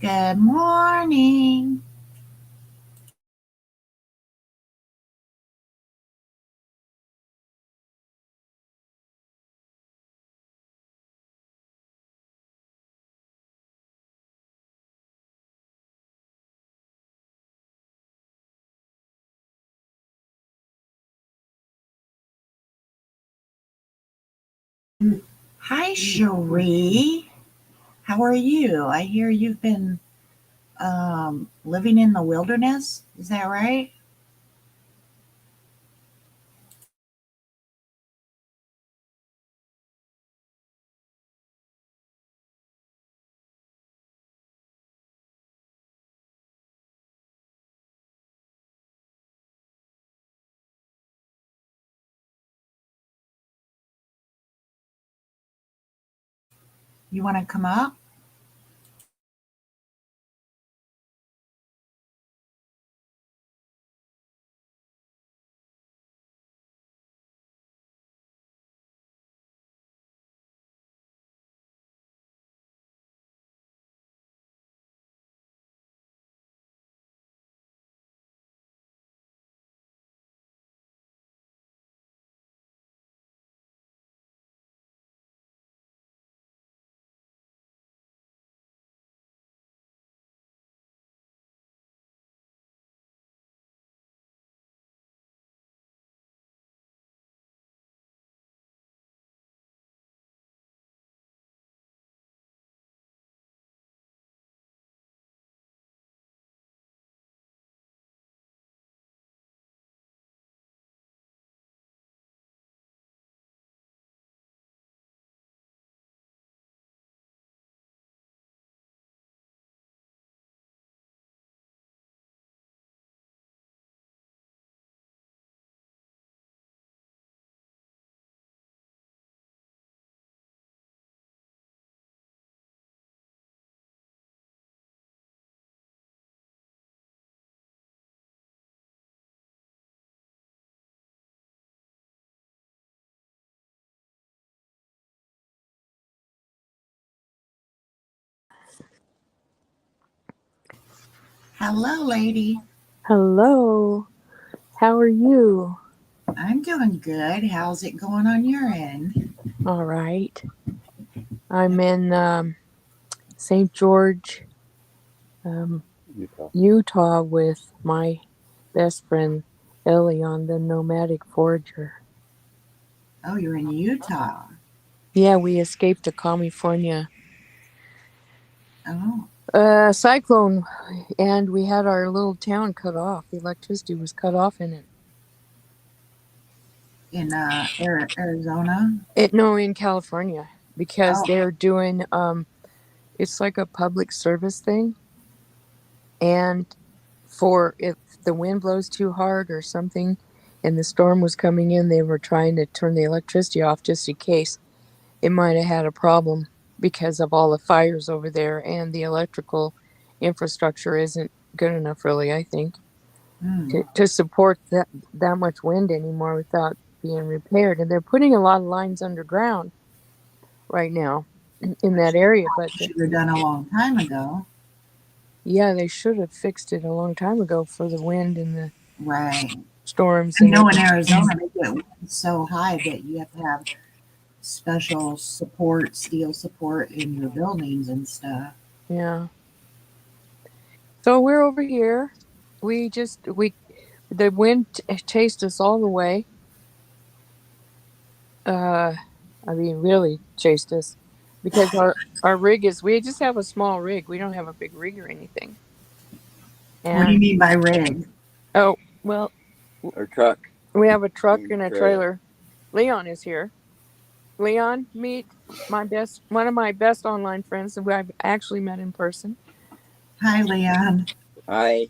Good morning. Hi, Cherie. How are you? I hear you've been living in the wilderness. Is that right? You want to come up? Hello, lady. Hello, how are you? I'm doing good. How's it going on your end? All right. I'm in St. George, Utah with my best friend Elion, the nomadic forager. Oh, you're in Utah. Yeah, we escaped a California Oh, cyclone and we had our little town cut off. The electricity was cut off in it. in Arizona. No, in California because Oh, they're doing it's like a public service thing, and for if the wind blows too hard or something and the storm was coming in, they were trying to turn the electricity off just in case it might have had a problem because of all the fires over there, and the electrical infrastructure isn't good enough really, I think, hmm. to support that much wind anymore without being repaired. And they're putting a lot of lines underground right now in that area, but Should have done a long time ago. yeah, they should have fixed it a long time ago for the wind and the Right. storms I and know in everything. Arizona they get winds so high that you have to have special support, steel support in your buildings and stuff. Yeah. So we're over here. We the wind chased us all the way. Uh, I mean, really chased us because our rig is, we just have a small rig. We don't have a big rig or anything. What do you And mean by rig? oh well, Our truck we have a truck and and a trailer. trailer. Leon is here. Leon, meet one of my best online friends who I've actually met in person. Hi, Leon. I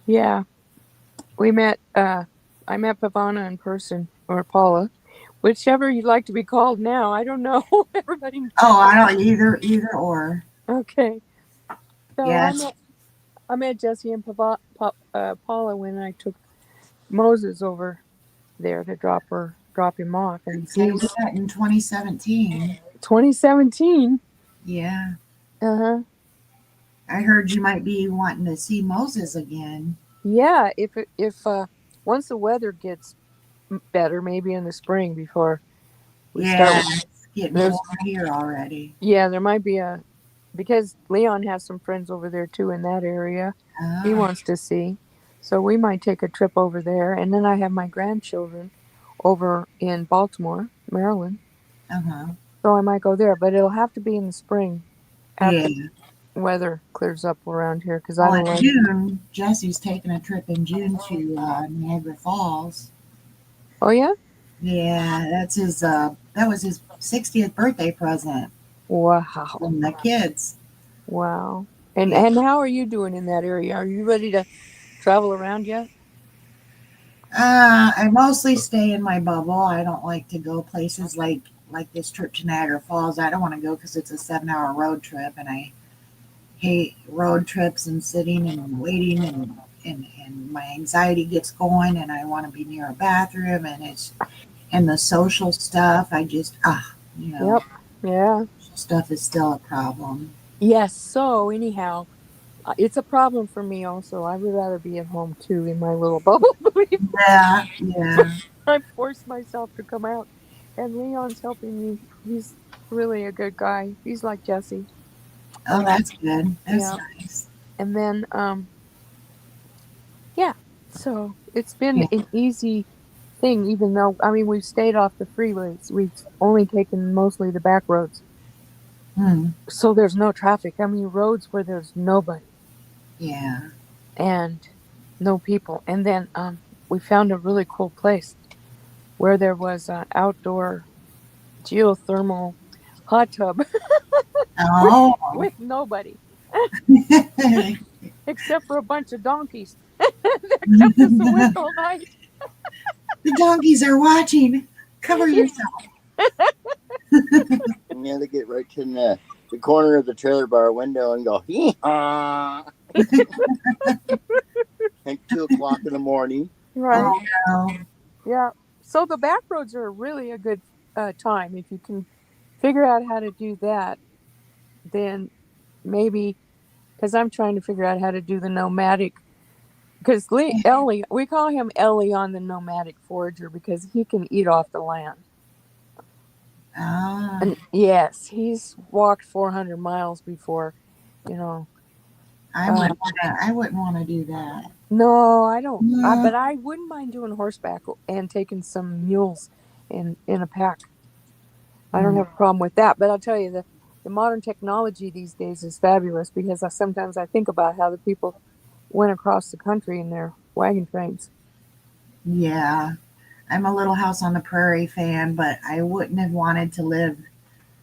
Yeah, we met. I met Pavana in person, or Paula, whichever you'd like to be called now. I don't know. Everybody Oh, calls. I don't either or. Okay, so Yes. I met Jesse and Paula when I took Moses over there to drop him off, and Say we he's met in 2017. 2017. Yeah. Uh-huh. I heard you might be wanting to see Moses again. Yeah, if once the weather gets better, maybe in the spring before we start. Yeah, it's getting There's warmer here already. Yeah, there might be a because Leon has some friends over there too in that area. He Oh, wants to see. So we might take a trip over there and then I have my grandchildren over in Baltimore, Maryland. uh-huh. So I might go there, but it'll have to be in the spring after Yeah. weather clears up around here cuz I Well, don't in like. June, Jesse's taking a trip in June to Niagara Falls. Oh yeah? Yeah, that was his 60th birthday present Wow. from the kids. Wow. Yeah. And how are you doing in that area? Are you ready to travel around yet? I mostly stay in my bubble. I don't like to go places like this trip to Niagara Falls. I don't want to go because it's a 7-hour road trip, and I hate road trips and sitting and waiting and my anxiety gets going, and I want to be near a bathroom, and the social stuff. I just Yep. Yeah. stuff is still a problem. Yes. So anyhow, it's a problem for me also. I would rather be at home too in my little bubble. Believe Yeah, yeah. I forced myself to come out, and Leon's helping me. He's really a good guy. He's like Jesse. Oh, Um, that's good. That's yeah, nice. and then yeah. So it's been Yeah. an easy thing, even though I mean we've stayed off the freeways. We've only taken mostly the back roads, Hmm. so there's no traffic. I mean roads where there's nobody Yeah. and no people. And then we found a really cool place where there was an outdoor geothermal hot tub Oh. with nobody except for a bunch of donkeys that kept us awake The all night. donkeys are watching. Cover yourself. Yeah, they get right to the corner of the trailer bar window and go, hee-haw. At 2 o'clock in the morning. Right. Oh no. Yeah. So the back roads are really a good time. If you can figure out how to do that, then maybe, because I'm trying to figure out how to do the nomadic. Because Ellie, we call him Ellie on the nomadic forager because he can eat off the land. Ah, And yes, he's walked 400 miles before, you know. I wouldn't want to do that. No, I don't. No. But I wouldn't mind doing horseback and taking some mules in a pack. I don't Mm. have a problem with that. But I'll tell you, the modern technology these days is fabulous because sometimes I think about how the people went across the country in their wagon trains. Yeah. I'm a Little House on the Prairie fan, but I wouldn't have wanted to live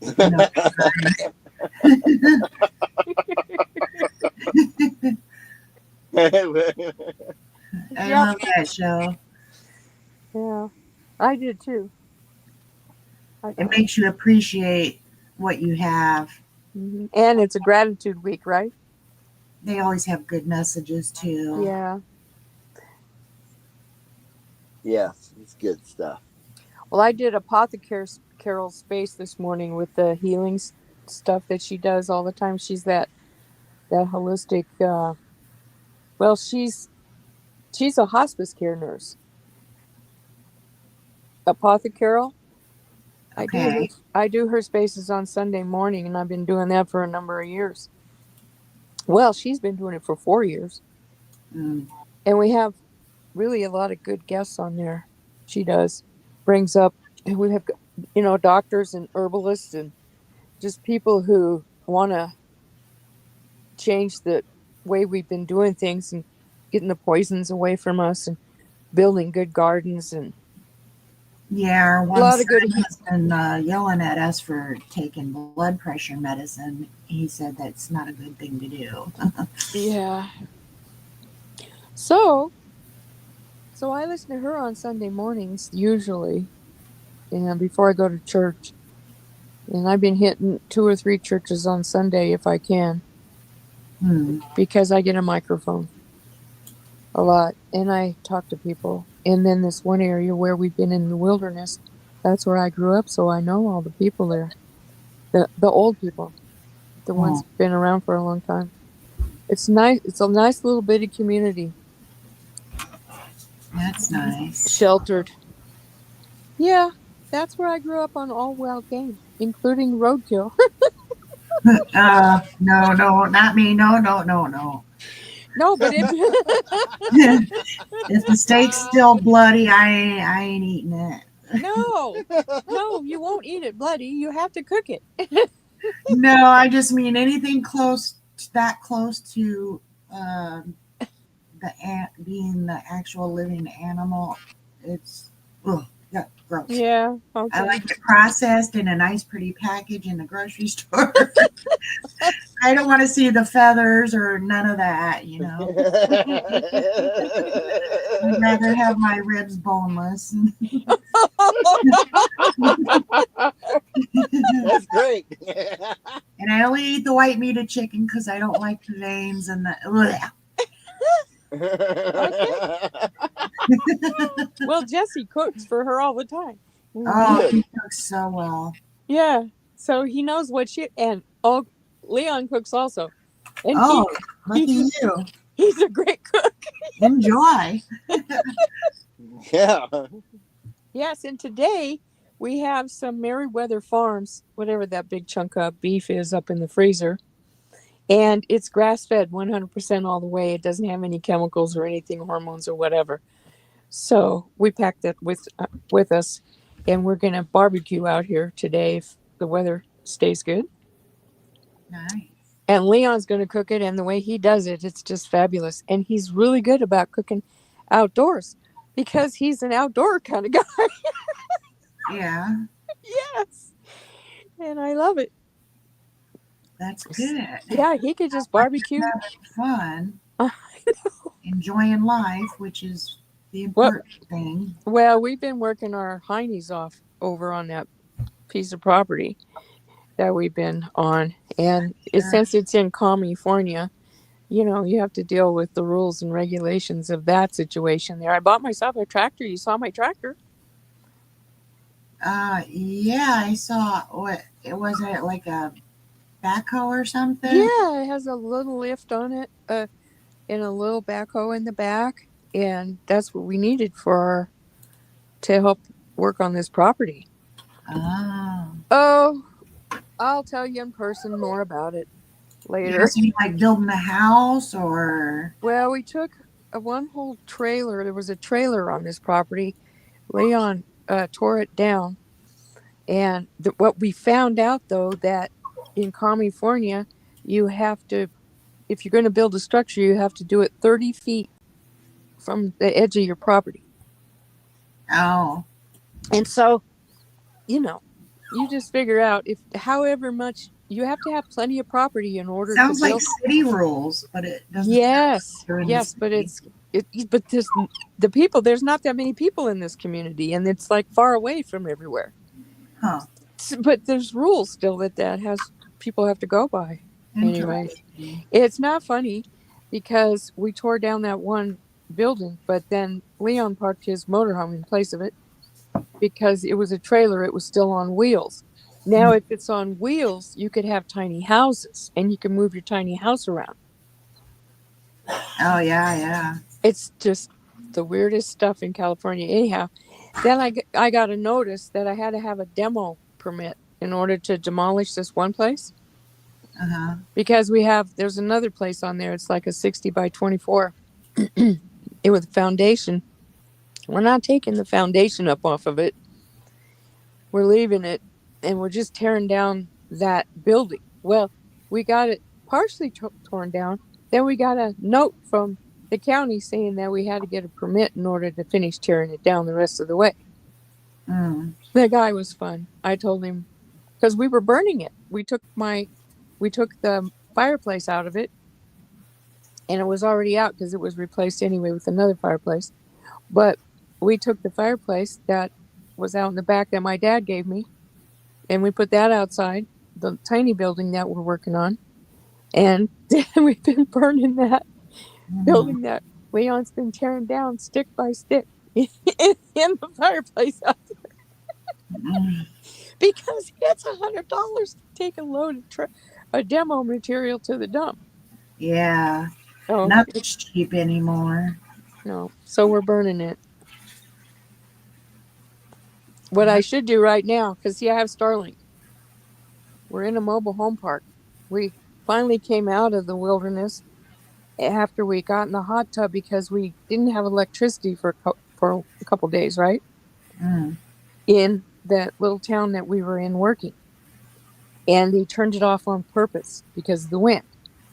in the I Yep. love that show. Yeah, I did too. I It thought, makes you appreciate what you have. and it's a gratitude week, right? They always have good messages too. Yeah. Yes, it's good stuff. Well, I did Apothecary Carol's space this morning with the healing stuff that she does all the time. She's that holistic. Well, she's a hospice care nurse. Apothecary. Okay. I do her spaces on Sunday morning, and I've been doing that for a number of years. Well, she's been doing it for 4 years, Mm. and we have really a lot of good guests on there. She does brings up, and we have doctors and herbalists and just people who want to change the way we've been doing things and getting the poisons away from us and building good gardens and Yeah, our a one lot of son good. has been yelling at us for taking blood pressure medicine. He said that's not a good thing to do. Yeah. So I listen to her on Sunday mornings usually, and before I go to church. And I've been hitting 2 or 3 churches on Sunday if I can, Hmm. because I get a microphone a lot and I talk to people. And then this one area where we've been in the wilderness, that's where I grew up, so I know all the people there. The old people. The ones that have been around for a long time. It's nice. It's a nice little bitty community. That's nice. Sheltered. Yeah, that's where I grew up on all wild game, including roadkill. No, not me. No. No, but if If the steak's still bloody, I ain't eating it. no, you won't eat it bloody. You have to cook it. No, I just mean anything close to being the actual living animal. It's yeah, gross. Yeah. Okay. I like it processed in a nice, pretty package in the grocery store. I don't want to see the feathers or none of that, you know. I'd rather have my ribs boneless. That's great. And I only eat the white meat of chicken because I don't like the veins and the. Bleh. Well, Jesse cooks for her all the time. Oh, he cooks so well. Yeah. So he knows what shit. And Leon cooks also. And Lucky you. He's a great cook. Enjoy. Yeah. Yes, and today we have some Merriweather Farms, whatever that big chunk of beef is up in the freezer. And it's grass-fed 100% all the way. It doesn't have any chemicals or anything, hormones or whatever. So we packed that with us, and we're going to barbecue out here today if the weather stays good. Nice. And Leon's going to cook it, and the way he does it, it's just fabulous. And he's really good about cooking outdoors because he's an outdoor kind of guy. Yeah. Yes. And I love it. That's good. Yeah, he could just barbecue. Having fun. I know. Enjoying life, which is the important thing. Well, we've been working our heinies off over on that piece of property that we've been on. And since it's in California, you know, you have to deal with the rules and regulations of that situation there. I bought myself a tractor. You saw my tractor. Yeah, I saw was it like a backhoe or something? Yeah, it has a little lift on it, and a little backhoe in the back. And that's what we needed to help work on this property. Oh, I'll tell you in person more about it later. So you like building a house or? Well, we took one whole trailer. There was a trailer on this property. Leon tore it down. And what we found out, though, that in California, you have to, if you're going to build a structure, you have to do it 30 feet from the edge of your property. Oh. And so, you know, you just figure out however much you have to have plenty of property in order to build. Sounds like city rules, but it doesn't. Yes, but but the people. There's not that many people in this community, and it's like far away from everywhere. Huh. But there's rules still that people have to go by. Anyway, it's not funny because we tore down that one building, but then Leon parked his motorhome in place of it because it was a trailer. It was still on wheels. Now, if it's on wheels, you could have tiny houses and you can move your tiny house around. Oh, yeah. It's just the weirdest stuff in California. Anyhow, then I got a notice that I had to have a demo permit in order to demolish this one place. Uh-huh. Because there's another place on there. It's like a 60 by 24. It was a foundation. We're not taking the foundation up off of it. We're leaving it, and we're just tearing down that building. Well, we got it partially torn down. Then we got a note from the county saying that we had to get a permit in order to finish tearing it down the rest of the way. The guy was fun. I told him, because we were burning it. We took the fireplace out of it, and it was already out because it was replaced anyway with another fireplace. But we took the fireplace that was out in the back that my dad gave me, and we put that outside the tiny building that we're working on. And we've been burning that building that Leon's been tearing down stick by stick in the fireplace out there. Because it's $100 to take a load a demo material to the dump. Yeah. Oh, Nothing's cheap anymore. no. So we're burning it. What I should do right now, because see, I have Starlink. We're in a mobile home park. We finally came out of the wilderness after we got in the hot tub because we didn't have electricity for a couple days, right? Mm. In that little town that we were in working. And they turned it off on purpose because of the wind.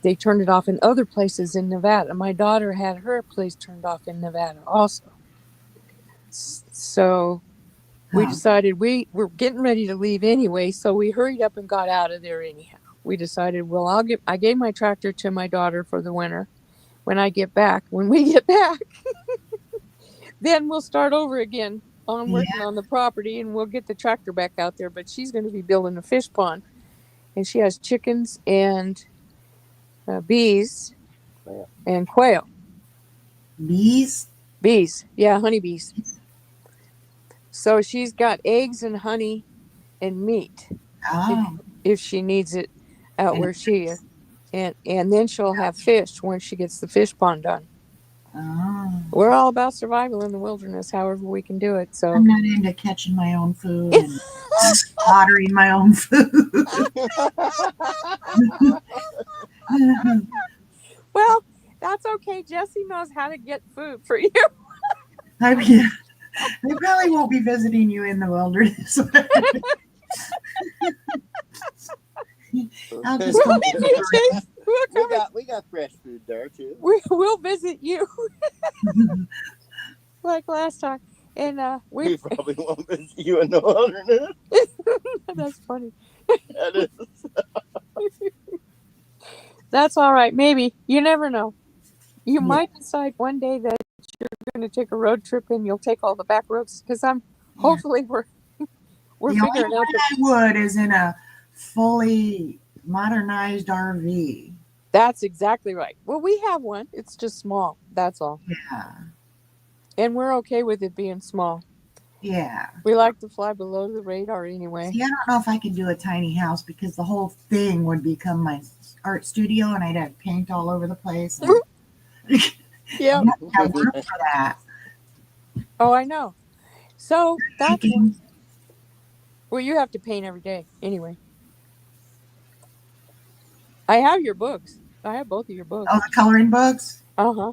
They turned it off in other places in Nevada. My daughter had her place turned off in Nevada also. So we decided we were getting ready to leave anyway, so we hurried up and got out of there anyhow. We decided, well, I gave my tractor to my daughter for the winter. When we get back, then we'll start over again on working on the property and we'll get the tractor back out there. But she's going to be building a fish pond, and she has chickens and bees and quail. Bees? Bees, yeah, honeybees. So she's got eggs and honey and meat if she needs it out where she is. And then she'll have fish when she gets the fish pond done. We're all about survival in the wilderness, however we can do it. So I'm not into catching my own food and slaughtering my own food. Well, that's okay. Jesse knows how to get food for you. I probably won't be visiting you in the wilderness. I'll just go we got fresh food there too. We'll visit you like last time, and we probably won't visit you in the wilderness. That's funny. That is. That's all right. Maybe you never know. You might decide one day that you're going to take a road trip and you'll take all the back roads because hopefully we're the figuring only out. I would is in a fully modernized RV. That's exactly right. Well, we have one. It's just small. That's all. Yeah. And we're okay with it being small. Yeah. We like to fly below the radar anyway. See, I don't know if I could do a tiny house because the whole thing would become my art studio and I'd have paint all over the place. Yeah. I have room for that. Oh, I know. So that's well, you have to paint every day anyway. I have your books. I have both of your books. Oh, the coloring books? Uh-huh.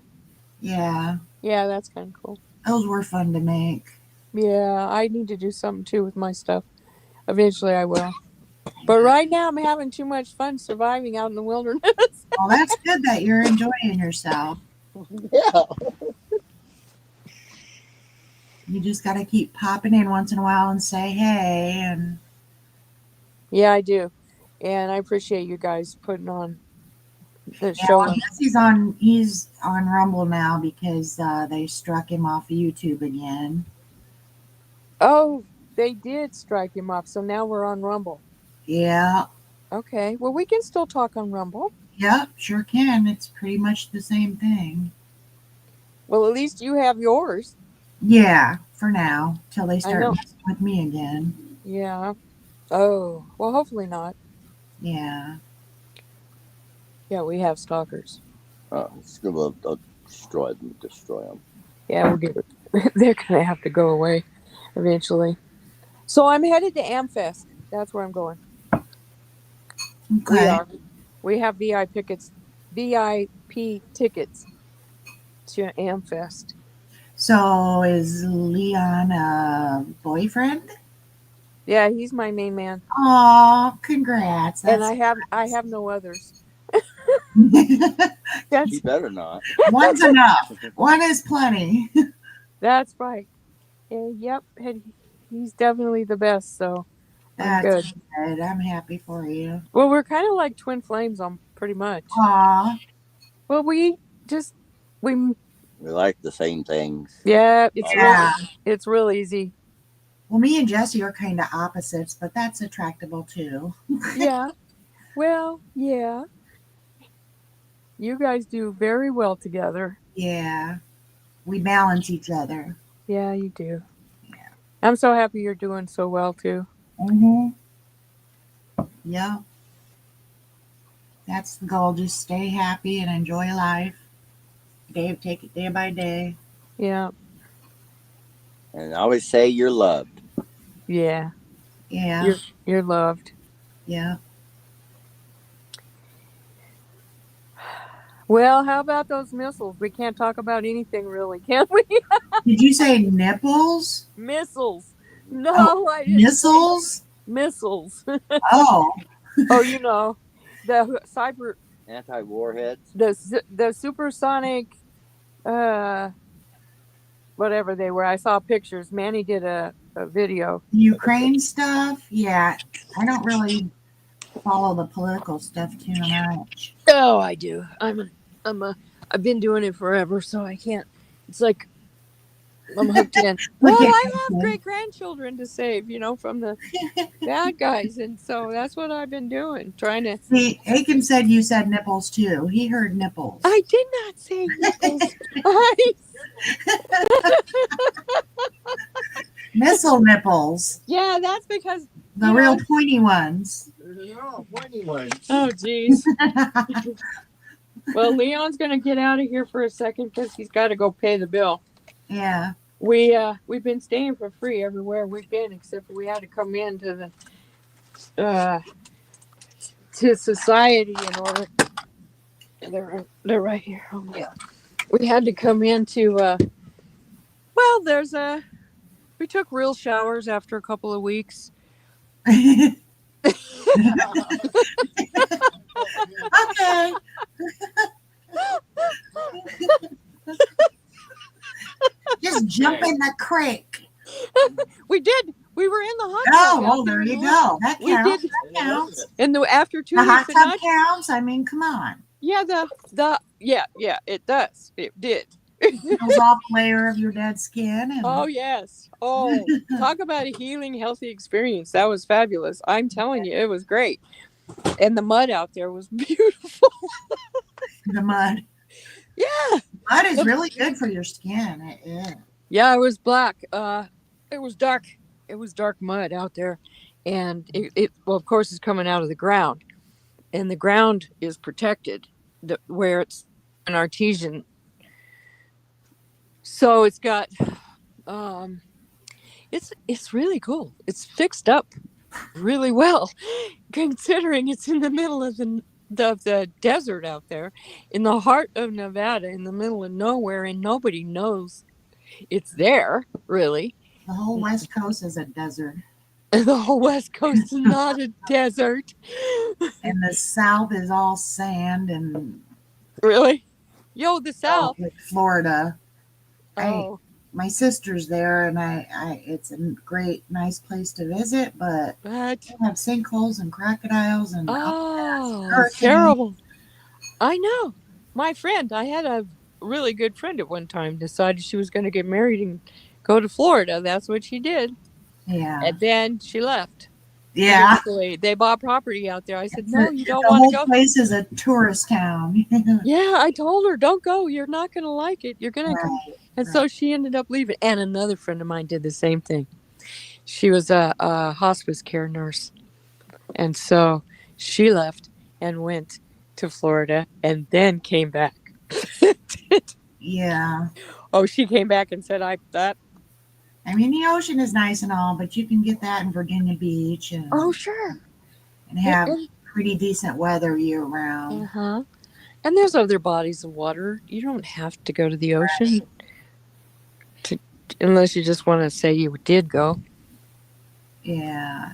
Yeah. Yeah, that's kind of cool. Those were fun to make. Yeah, I need to do something too with my stuff. Eventually I will. But right now I'm having too much fun surviving out in the wilderness. Well, that's good that you're enjoying yourself. Yeah. You just got to keep popping in once in a while and say hey. And yeah, I do. And I appreciate you guys putting on the yeah, show. well, he's on Rumble now because they struck him off of YouTube again. Oh, they did strike him off. So now we're on Rumble. Yeah. Okay. Well, we can still talk on Rumble. Yep, sure can. It's pretty much the same thing. Well, at least you have yours. Yeah, for now, till they start messing with me again. Yeah. Oh, well, hopefully not. Yeah. Yeah, we have stalkers. Oh, it's going to destroy them. Yeah, we'll get it. They're going to have to go away eventually. So I'm headed to Amfest. That's where I'm going. Okay. We have VIP tickets to Amfest. So is Leon a boyfriend? Yeah, he's my main man. Aw, congrats. That's and I have no others. You better not. One's enough. One is plenty. That's right. Yep, he's definitely the best. So That's good. I'm happy for you. Well, we're kind of like twin flames on pretty much. Aw. Well, we like the same things. Yeah, it's real easy. Well, me and Jesse are kind of opposites, but that's attractable too. Yeah. Well, yeah. You guys do very well together. Yeah. We balance each other. Yeah, you do. Yeah. I'm so happy you're doing so well too. Mm-hmm. Yeah. That's the goal. Just stay happy and enjoy life. Take it day by day. Yeah. And always say you're loved. Yeah. Yeah. You're loved. Yeah. Well, how about those missiles? We can't talk about anything really, can we? Did you say nipples? Missiles. Oh, No, I didn't say missiles? missiles. Oh, Oh, you know, the cyber, Anti-warheads. the supersonic, uh, whatever they were. I saw pictures. Manny did a video. Ukraine stuff? Yeah. I don't really follow the political stuff too much. Oh, I do. I've been doing it forever, so I can't. It's like I'm hooked in. Well, Look at I have great grandchildren to save, from the bad guys, and so that's what I've been doing, trying to. See, Aiken said you said nipples too. He heard nipples. I did not say nipples. Missile nipples. Yeah, that's because The real pointy ones. No, pointy ones. Oh, geez. Well, Leon's gonna get out of here for a second because he's got to go pay the bill. Yeah. We've been staying for free everywhere we've been, except for we had to come into the to society in order. They're right here. Oh, yeah. We had to come into. Well, we took real showers after a couple of weeks. Okay. Just jump in the creek. We did. We were in the hot tub. Oh, well, there you go. That We counts. did. That counts. And after 2 The weeks hot tub counts. I mean, come on. yeah, yeah, it does. It did. Peels off a layer of your dead skin. And... Oh, yes. Oh, talk about a healing, healthy experience. That was fabulous. I'm telling you, it was great. And the mud out there was beautiful. The mud. Yeah. Mud is really good for your skin. It is. Yeah, it was black. It was dark. It was dark mud out there. And well, of course, it's coming out of the ground. And the ground is protected where it's an artesian. So it's got, it's really cool. It's fixed up really well, considering it's in the middle of the desert out there, in the heart of Nevada, in the middle of nowhere, and nobody knows it's there, really. The whole West Coast is a desert. The whole West Coast is not a desert. And the South is all sand and... Really? Yo, the South. Like Florida. Oh. My sister's there, and it's a great, nice place to visit, but they have sinkholes and crocodiles and terrible. I know. My friend, I had a really good friend at one time, decided she was going to get married and go to Florida. That's what she did. Yeah. And then she left. Yeah. Eventually, they bought property out there. I said, no, you don't want to go. The whole place is a tourist town. Yeah, I told her, don't go. You're not going to like it. You're going to go. And so she ended up leaving. And another friend of mine did the same thing. She was a hospice care nurse. And so she left and went to Florida and then came back. Yeah. Oh, she came back and said, I mean, the ocean is nice and all, but you can get that in Virginia Beach. And, oh, sure. And have pretty decent weather year round. Uh-huh. And there's other bodies of water. You don't have to go to the ocean. Right. Unless you just want to say you did go. Yeah.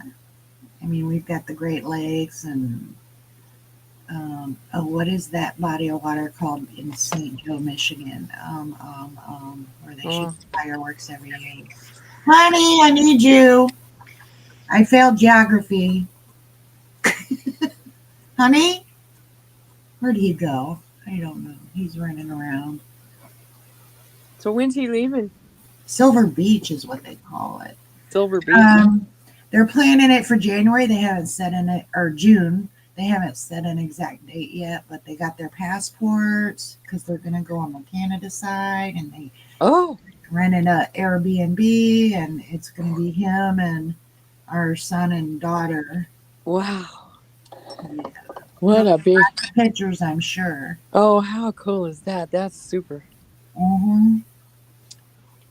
I mean, we've got the Great Lakes and, what is that body of water called in St. Joe, Michigan? Where they shoot fireworks every year. Honey, I need you. I failed geography. Honey? Where'd he go? I don't know. He's running around. So when's he leaving? Silver Beach is what they call it. Silver Beach. They're planning it for January. They haven't set in it, or June. They haven't set an exact date yet, but they got their passports because they're going to go on the Canada side, and they rented a Airbnb, and it's going to be him and our son and daughter. Wow. Yeah. What a big. Pictures, I'm sure. Oh, how cool is that? That's super. Mm-hmm.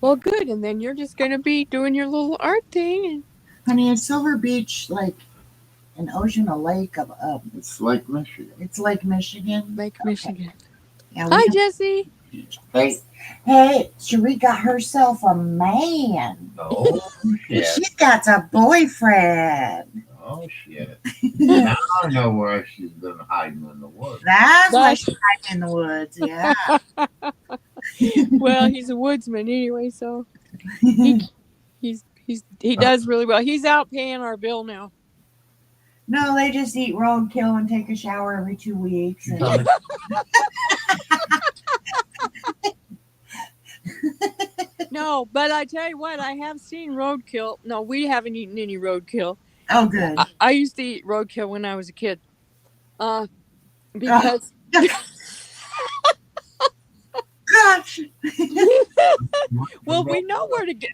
Well, good. And then you're just going to be doing your little art thing. Honey, is Silver Beach like an ocean, a lake of It's Lake Michigan. it's Lake Michigan. And Lake Michigan. Yeah, Hi, we Jesse. Hey. Hey, Cherie got herself a man. Oh, shit. She's got a boyfriend. Oh, shit. Now I know where she's been hiding in the woods. That's why she's hiding in the woods. Yeah. Well, he's a woodsman anyway, so he does really well. He's out paying our bill now. No, they just eat roadkill and take a shower every 2 weeks. And No, but I tell you what, I have seen roadkill. No, we haven't eaten any roadkill. oh, good. I used to eat roadkill when I was a kid. Because Gosh. well, we know where to get.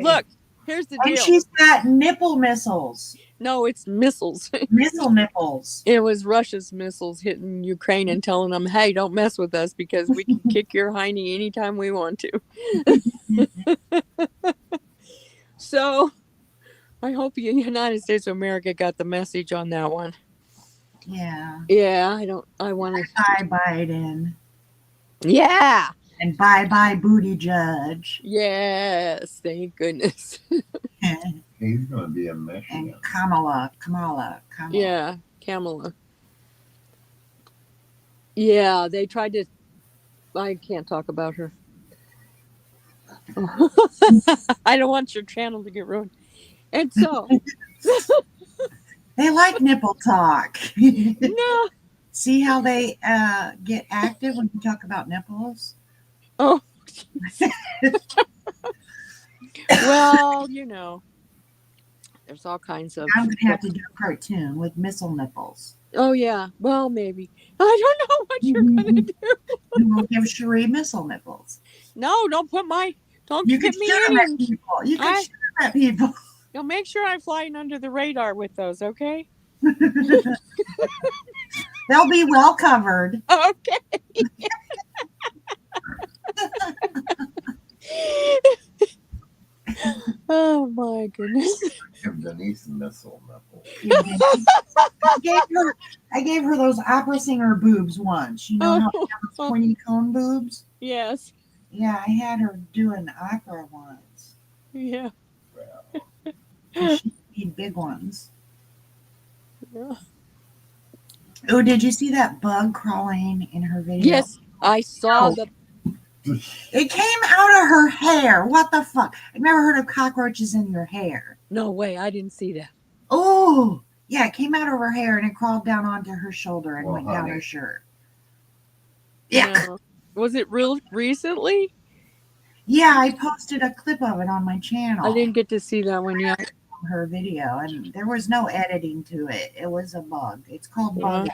Look, here's the And deal. she's got nipple missiles. No, it's missiles. Missile nipples. It was Russia's missiles hitting Ukraine and telling them, "Hey, don't mess with us because we can kick your hiney anytime we want to." So, I hope the United States of America got the message on that one. Yeah. Yeah, I want to. Bye, Biden. Yeah. And bye, Booty Judge. Yes. Thank goodness. He's going to be in Michigan. And Kamala. Yeah, Kamala. Yeah, they tried to. I can't talk about her. I don't want your channel to get ruined. And so. They like nipple talk. No. See how they get active when you talk about nipples? Oh. Well, you know. There's all kinds of. I'm going to have to do a cartoon with missile nipples. Oh, yeah. Well, maybe. I don't know what you're going to do. We'll give Cherie missile nipples. No, don't put my. Don't You get can me shoot them in. at people. You can shoot them at people. You'll make sure I'm flying under the radar with those, okay? They'll be well covered. Okay. Oh my goodness. Give Denise a missile nipple. I gave her those opera singer boobs once. You know how they have those pointy cone boobs? Yes. Yeah, I had her do an opera once. Yeah. She need big ones. Yeah. Oh, did you see that bug crawling in her video? Yes, I saw the. It came out of her hair. What the fuck? I've never heard of cockroaches in your hair. No way, I didn't see that. Oh, yeah, it came out of her hair and it crawled down onto her shoulder and went down her shirt. Yeah. No. Was it real recently? Yeah, I posted a clip of it on my channel. I didn't get to see that one yet. Her video, and there was no editing to it. It was a bug. It's called bug.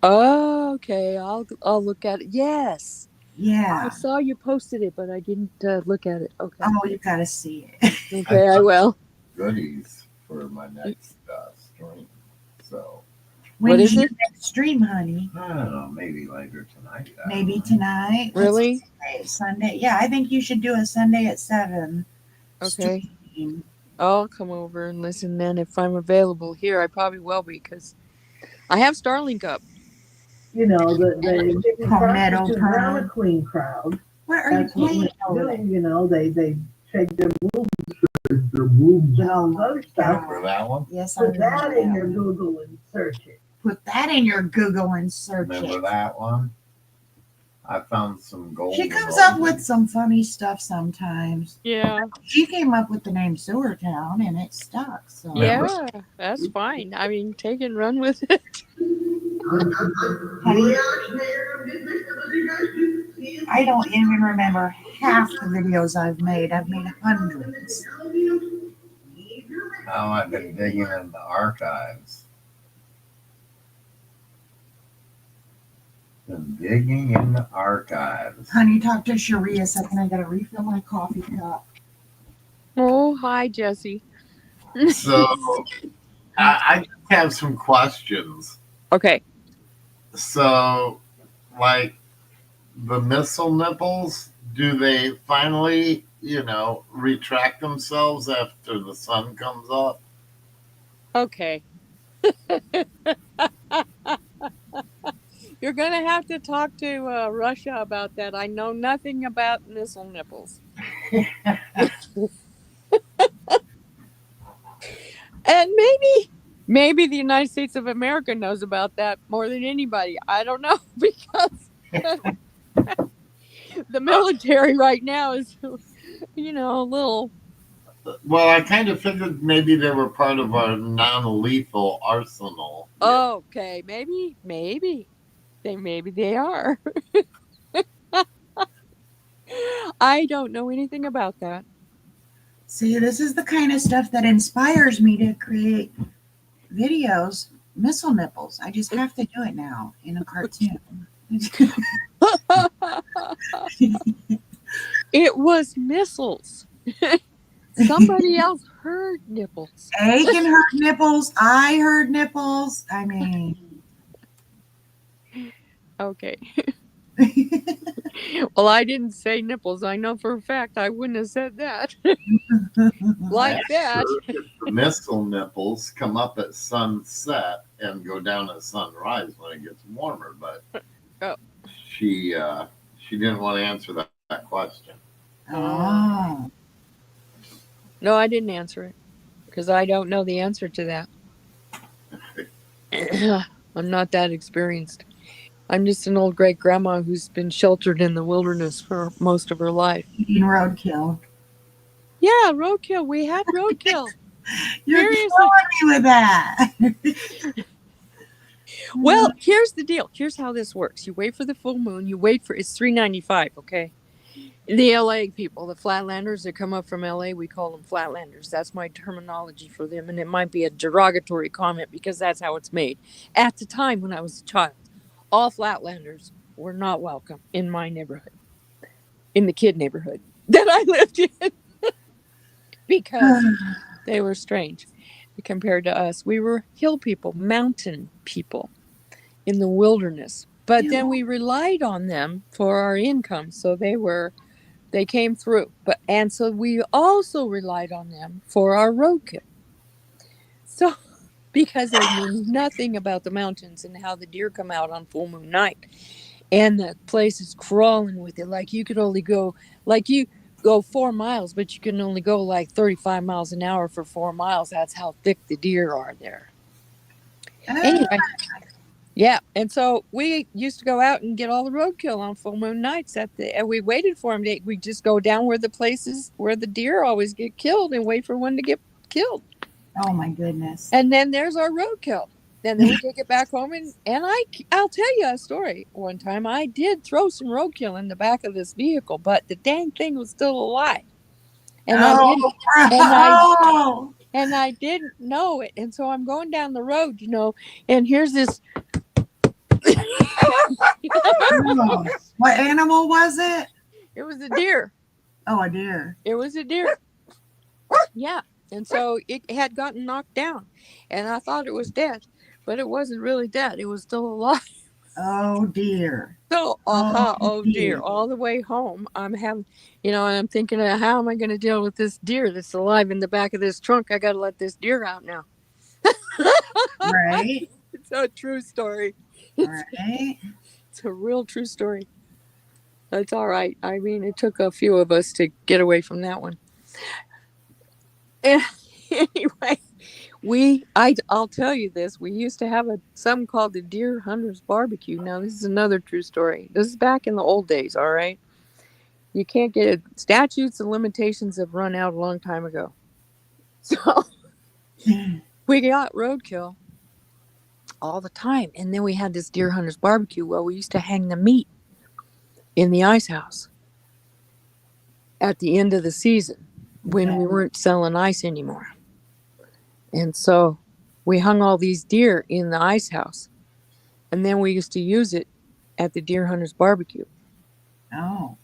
Oh, okay. I'll look at it. Yes. Yeah. I saw you posted it, but I didn't look at it. Okay. Oh, you gotta see it. Okay, I will. Goodies for my next stream. So. When What is your it? next stream, honey? I don't know. Maybe later tonight. Maybe tonight. Really? Sunday. Yeah, I think you should do a Sunday at 7. Okay. Stream. I'll come over and listen then if I'm available here. I probably will be because I have Starlink up. You know, the Palmetto drama queen crowd. Where are you That's what playing they're over there? doing, you know, they shake their boobs and all this other stuff. Remember that one? Yes, I Put that remember in that your one. Google and search it. Put that in your Google and search Remember it. that one? I found some gold. She comes up with some funny stuff sometimes. Yeah. She came up with the name Sewer Town and it stuck. So Yeah, that's fine. I mean, take and run with it. Honey, I don't even remember half the videos I've made. I've made hundreds. Oh, I've been digging in the archives. Been digging in the archives. Honey, talk to Cherie a second. I gotta refill my coffee cup. Oh, hi, Jesse. So I just have some questions. Okay. So, like the missile nipples, do they finally, retract themselves after the sun comes up? Okay. You're going to have to talk to Russia about that. I know nothing about missile nipples. And maybe the United States of America knows about that more than anybody. I don't know, because the military right now is, a little. Well, I kind of figured maybe they were part of our non-lethal arsenal. Okay, maybe they are. I don't know anything about that. See, this is the kind of stuff that inspires me to create videos. Missile nipples. I just have to do it now in a cartoon. It was missiles. Somebody else heard nipples. Aiken heard nipples. I heard nipples. I mean. Okay. Well, I didn't say nipples. I know for a fact I wouldn't have said that. Like that. Sure if the missile nipples come up at sunset and go down at sunrise when it gets warmer, but she didn't want to answer that question. Oh. No, I didn't answer it because I don't know the answer to that. I'm not that experienced. I'm just an old great grandma who's been sheltered in the wilderness for most of her life. Eating roadkill. Yeah, roadkill. We had roadkill. You're Seriously. killing me with that. Well, here's the deal. Here's how this works. You wait for the full moon. It's 395, okay? The LA people, the flatlanders that come up from LA, we call them flatlanders. That's my terminology for them. And it might be a derogatory comment because that's how it's made. At the time when I was a child, all flatlanders were not welcome in my neighborhood, in the kid neighborhood that I lived in, because they were strange compared to us. We were hill people, mountain people in the wilderness. But then we relied on them for our income. So they came through. And so we also relied on them for our roadkill. So, because they knew nothing about the mountains and how the deer come out on full moon night. And the place is crawling with it. Like you could only go, 4 miles, but you can only go like 35 miles an hour for 4 miles. That's how thick the deer are there. Anyway. Yeah, and so we used to go out and get all the roadkill on full moon nights and we waited for them. We just go down where the places where the deer always get killed and wait for one to get killed. Oh my goodness. And then there's our roadkill. Then we take it back home and I'll tell you a story. One time I did throw some roadkill in the back of this vehicle, but the dang thing was still alive. And I didn't know it. And so I'm going down the road, and here's this. What animal was it? It was a deer. Oh, a deer. It was a deer. Yeah. And so it had gotten knocked down. And I thought it was dead. But it wasn't really dead. It was still alive. Oh, dear. So, oh dear. All the way home, I'm having, and I'm thinking, how am I going to deal with this deer that's alive in the back of this trunk? I got to let this deer out now. Right. It's a true story. Right. It's a real true story. That's all right. I mean, it took a few of us to get away from that one. And anyway, I'll tell you this. We used to have something called the Deer Hunters Barbecue. Now, this is another true story. This is back in the old days, all right? You can't get it. Statutes and limitations have run out a long time ago. So we got roadkill all the time. And then we had this Deer Hunters Barbecue. Well, we used to hang the meat in the ice house at the end of the season when we weren't selling ice anymore. And so we hung all these deer in the ice house. And then we used to use it at the Deer Hunters Barbecue. Oh.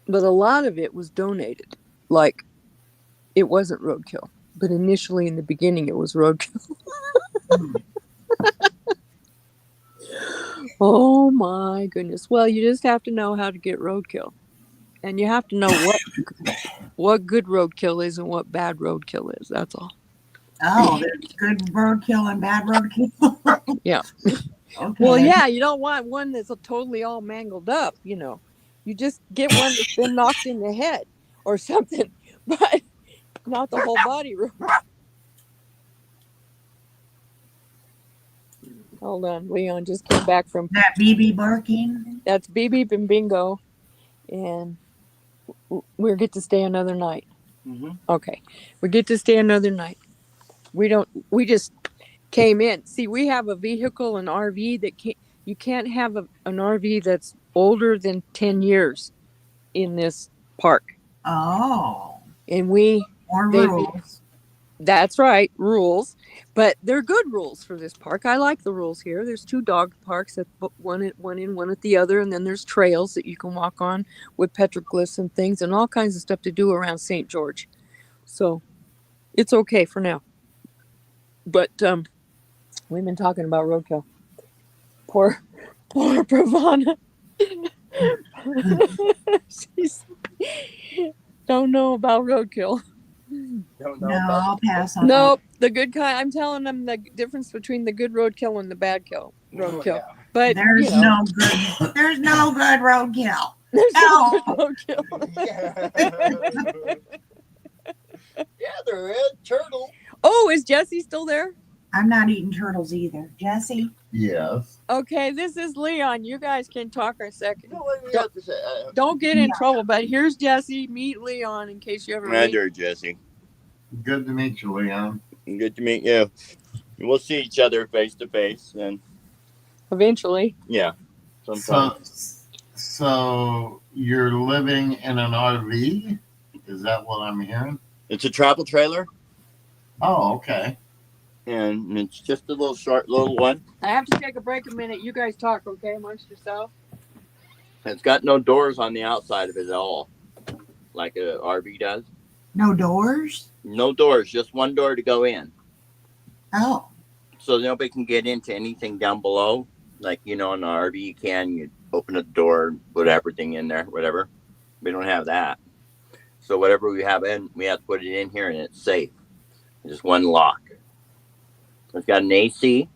But a lot of it was donated. Like, it wasn't roadkill. But initially in the beginning, it was roadkill. Oh my goodness. Well, you just have to know how to get roadkill. And you have to know what good roadkill is and what bad roadkill is. That's all. Oh, there's good roadkill and bad roadkill. Yeah. Okay. Well, yeah, you don't want one that's totally all mangled up, you know. You just get one that's been knocked in the head or something, but not the whole body. Hold on, Leon just came back from That BB barking. that's Beep and Bingo, and we get to stay another night. Mm-hmm. Okay, we get to stay another night. We just came in. See, we have a vehicle, an RV that you can't have an RV that's older than 10 years in this park. Oh. And More rules. That's right, rules. But they're good rules for this park. I like the rules here. There's 2 dog parks, one at the other, and then there's trails that you can walk on with petroglyphs and things and all kinds of stuff to do around St. George. So it's okay for now. But we've been talking about roadkill. Poor Pravana. She's don't know about roadkill. Don't know No, about I'll pass on. Nope, the good kind. I'm telling them the difference between the good roadkill and the bad roadkill. yeah. But There's no good. There's no good roadkill. there's No. no good roadkill. Yeah, there is turtle. Oh, is Jesse still there? I'm not eating turtles either. Jesse. Yes. Okay, this is Leon. You guys can talk a second. No, what do you have to say? Don't get in trouble. But here's Jesse. Meet Leon in case you ever meet. There, Jesse. Good to meet you, Leon. Good to meet you. We'll see each other face to face, and Eventually. yeah, sometimes. So you're living in an RV? Is that what I'm hearing? It's a travel trailer, Oh, okay. and it's just a little short little one. I have to take a break a minute. You guys talk, okay, amongst yourself? It's got no doors on the outside of it at all, like a RV does. No doors. No doors, just one door to go in. Oh. So nobody can get into anything down below. Like, in an RV you open a door, put everything in there, whatever. We don't have that. So whatever we have in, we have to put it in here, and it's safe. Just one lock. It's got an AC.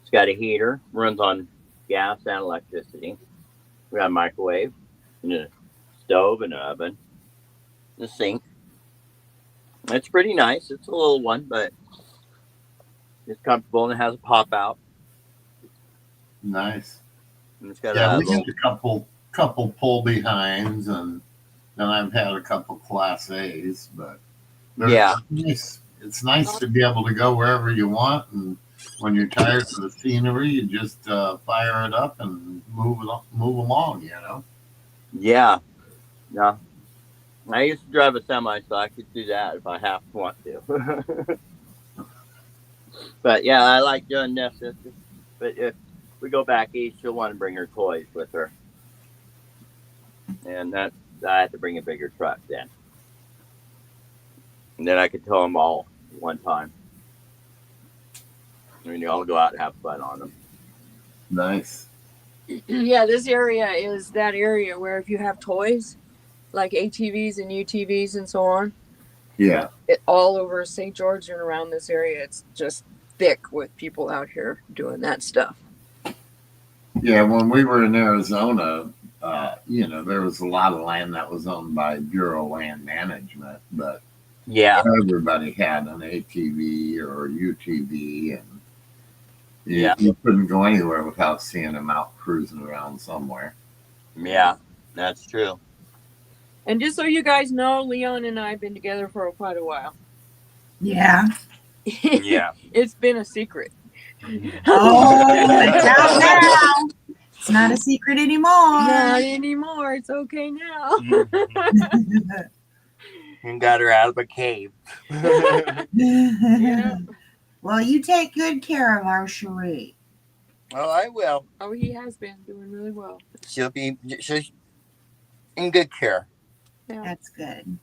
It's got a heater. Runs on gas and electricity. We got a microwave, and a stove, and an oven, and a sink. It's pretty nice. It's a little one, but it's comfortable, and it has a pop out. Nice. And it's got Yeah, a we little, had a couple pull behinds, and then I've had a couple Class A's, but Yeah. nice. It's nice to be able to go wherever you want, and when you're tired of the scenery, you just fire it up and move along. Yeah. I used to drive a semi, so I could do that if I want to. But yeah, I like doing this. But if we go back east, she'll want to bring her toys with her, and that I have to bring a bigger truck then. And then I could tow them all one time. And you all go out and have fun on them. Nice. Yeah, this area is that area where if you have toys, like ATVs and UTVs and so on, Yeah. all over St. George and around this area, it's just thick with people out here doing that stuff. Yeah, when we were in Arizona, there was a lot of land that was owned by Bureau of Land Management, but Yeah. everybody had an ATV or UTV, and Yeah. you couldn't go anywhere without seeing them out cruising around somewhere. Yeah, that's true. And just so you guys know, Leon and I have been together for quite a while. Yeah. Yeah. It's been a secret. Oh, it's out now. It's not a secret anymore. Not anymore. It's okay now. And got her out of a cave. Yeah. Well, you take good care of our Cherie. Oh, I will. Oh, he has been doing really well. She's in good care. Yeah. That's good.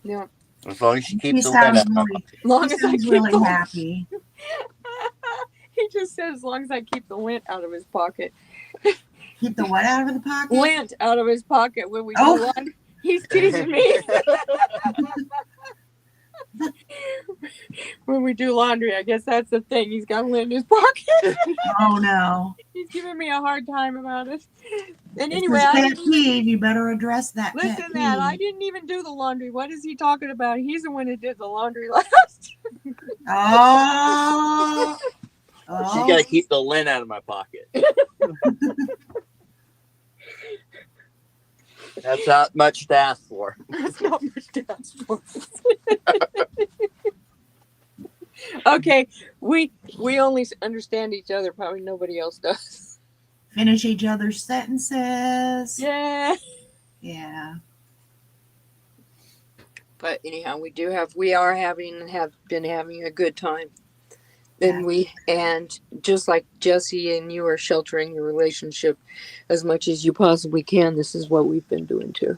Yeah. As long as she He keeps the sounds limit. really, Long he as I sounds keep really the- happy. He just said as long as I keep the lint out of his pocket. Keep the what out of the pocket? Lint out of his pocket when we do Oh. laundry. He's teasing me. When we do laundry, I guess that's the thing. He's got lint in his pocket. Oh no. He's giving me a hard time about it. And It's anyway, his I pet didn't even peeve. You better address that listen pet that I peeve. didn't even do the laundry. What is he talking about? He's the one who did the laundry last. Oh. She's got to keep the lint out of my pocket. That's not much to ask for. That's not much to ask for. Okay, we only understand each other. Probably nobody else does. Finish each other's sentences. Yeah. Yeah. But anyhow, we have been having a good time. Yeah. And just like Jesse and you are sheltering your relationship as much as you possibly can, this is what we've been doing too.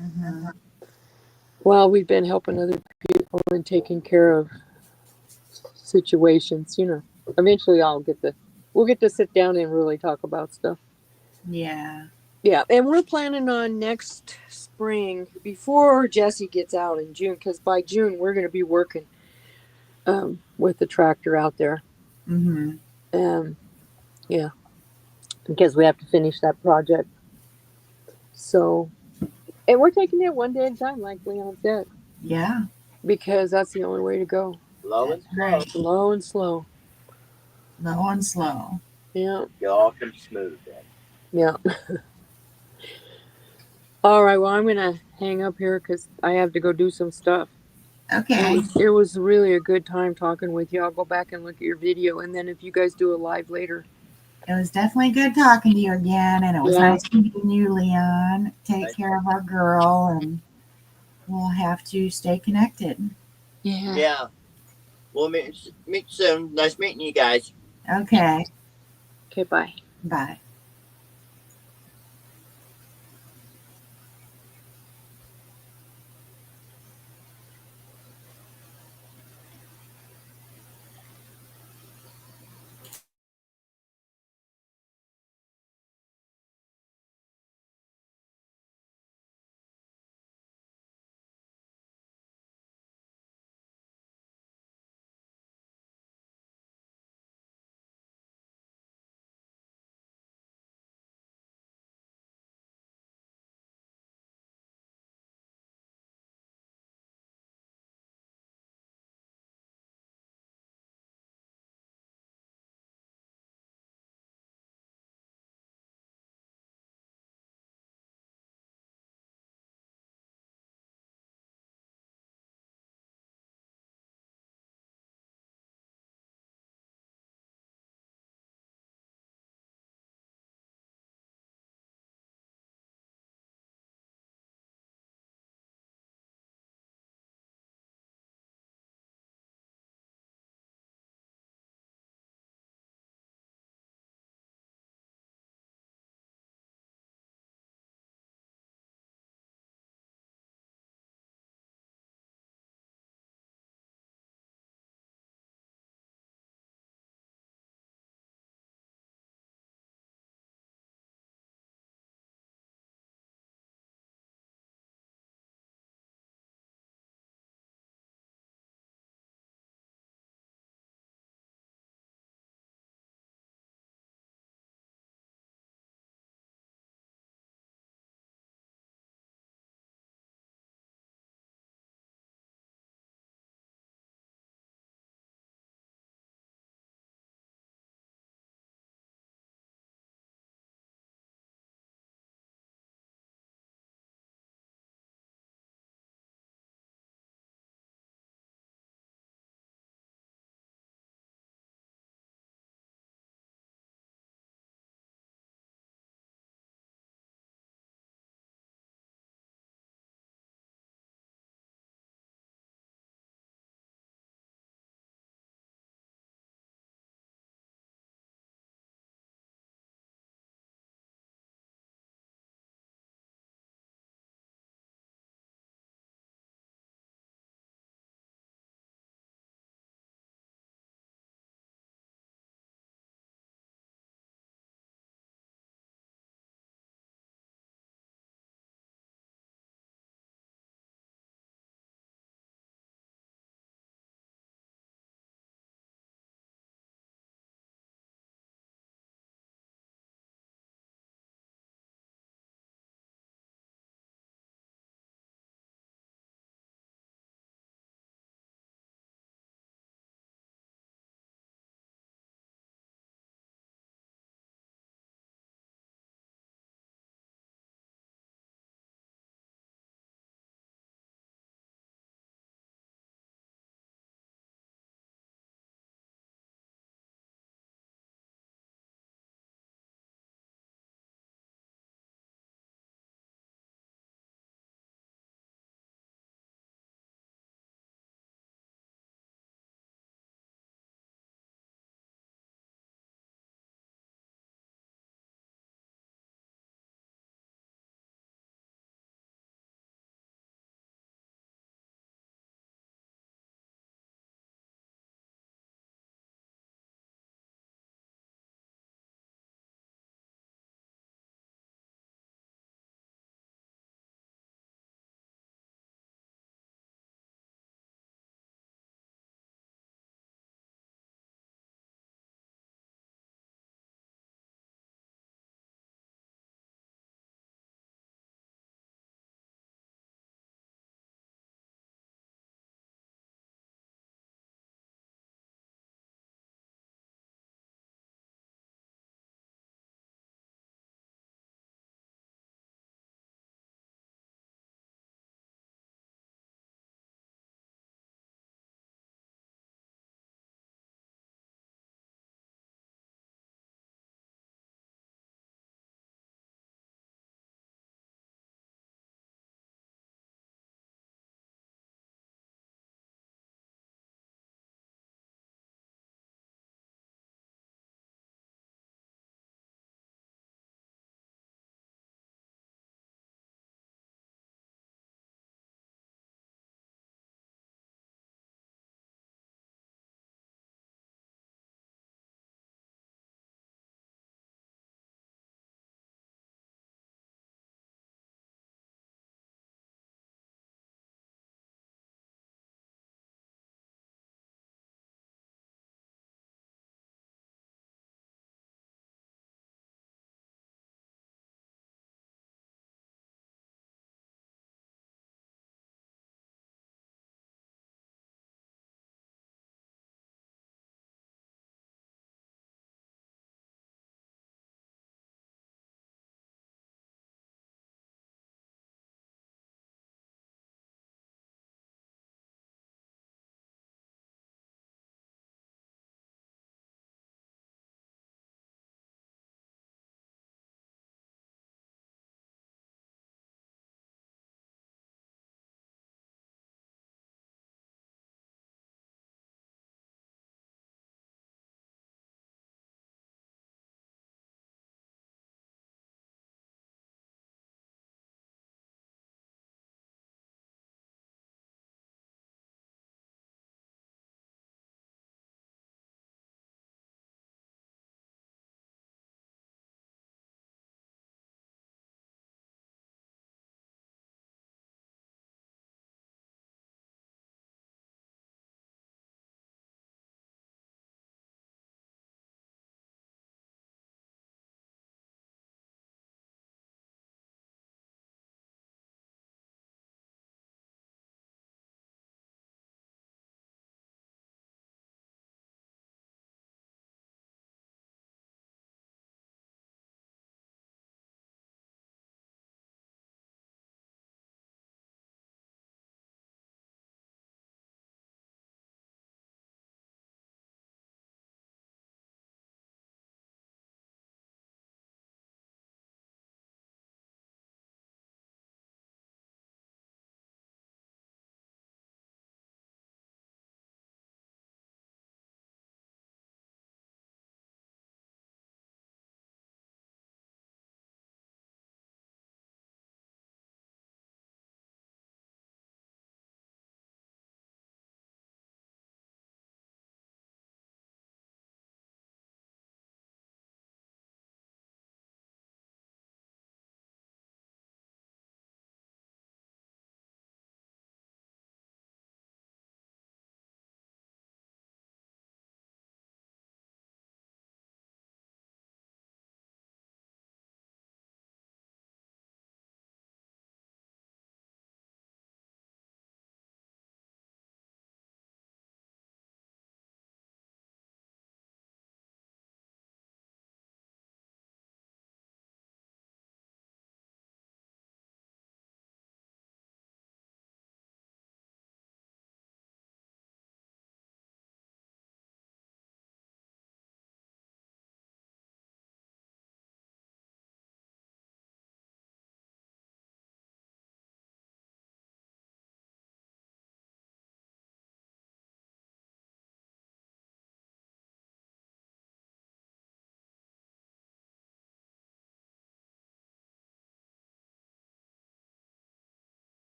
Mm-hmm. Well, we've been helping other people and taking care of situations, Eventually we'll get to sit down and really talk about stuff. Yeah. Yeah, and we're planning on next spring, before Jesse gets out in June, because by June we're going to be working with the tractor out there. Mm-hmm. Yeah, because we have to finish that project. So, and we're taking it one day at a time, like Leon said, Yeah. because that's the only way to go. Low and slow. Right. Slow and slow. Low and slow. Yeah. Y'all can smooth then. Yeah. All right. Well, I'm going to hang up here because I have to go do some stuff. Okay. It was really a good time talking with you. I'll go back and look at your video. And then if you guys do a live later. It was definitely good talking to you again. And it was Yeah. nice meeting you, Leon. Take care of our girl, and we'll have to stay connected. Yeah. Yeah. We'll meet soon. Nice meeting you guys. Okay. Okay. Bye. Bye.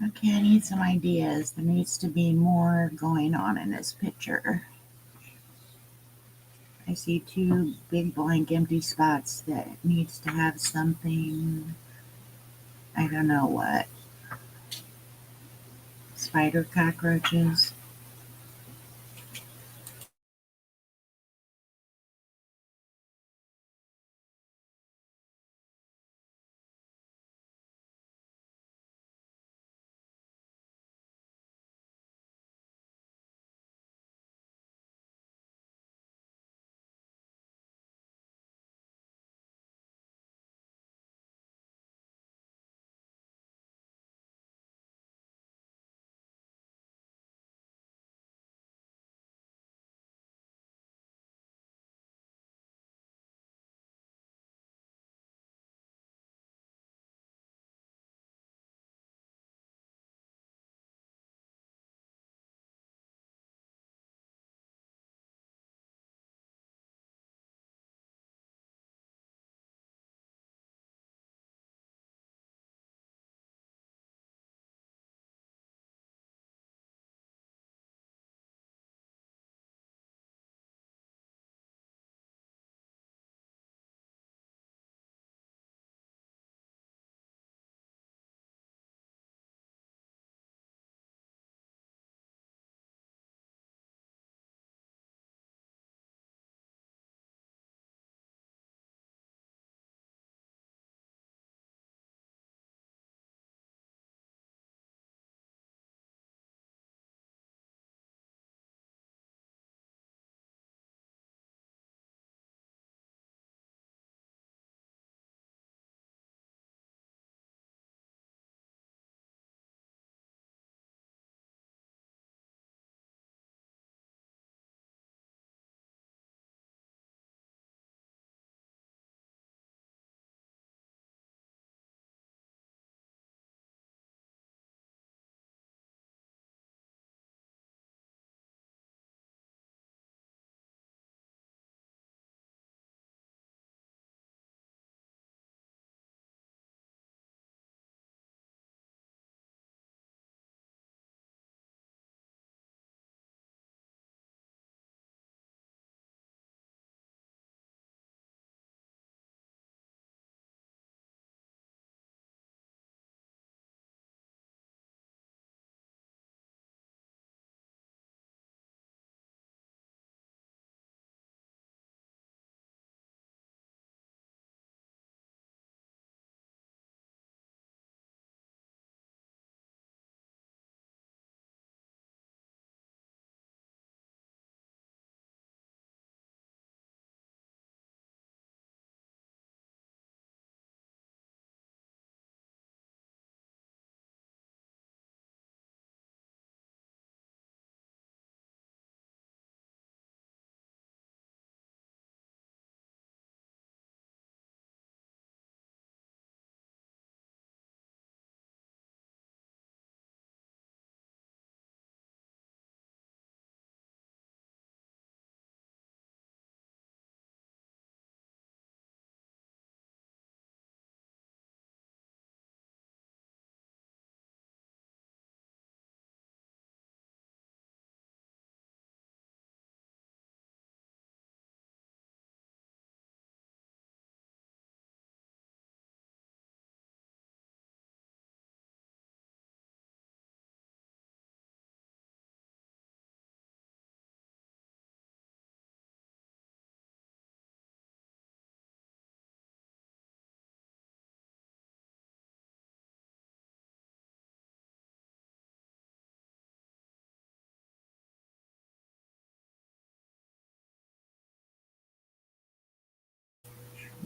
Okay, I need some ideas. There needs to be more going on in this picture. I see two big blank empty spots that needs to have something. I don't know what. Spider cockroaches.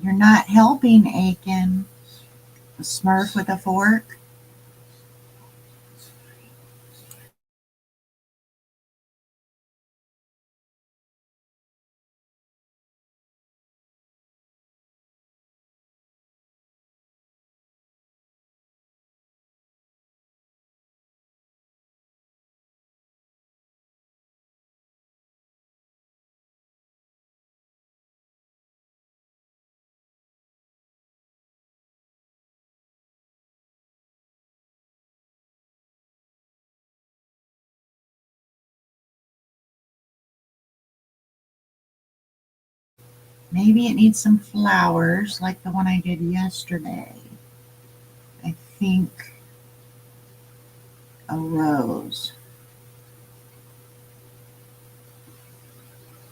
You're not helping, Aiken. A Smurf with a fork. Maybe it needs some flowers like the one I did yesterday. I think a rose.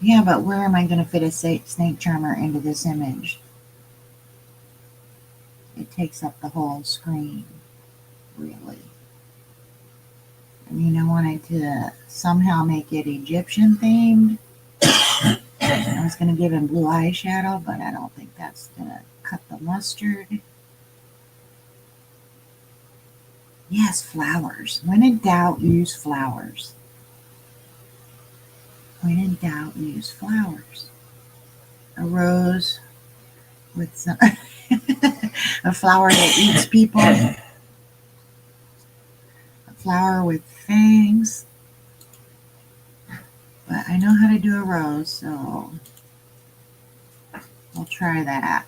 Yeah, but where am I going to fit a snake charmer into this image? It takes up the whole screen, really. I mean, I wanted to somehow make it Egyptian themed. I was going to give him blue eyeshadow, but I don't think that's going to cut the mustard. Yes, flowers. When in doubt, use flowers. When in doubt, use flowers. A rose with some, a flower that eats people. A flower with fangs. But I know how to do a rose, so we'll try that.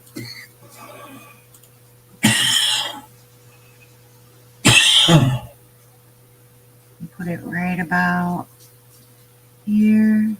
Put it right about here.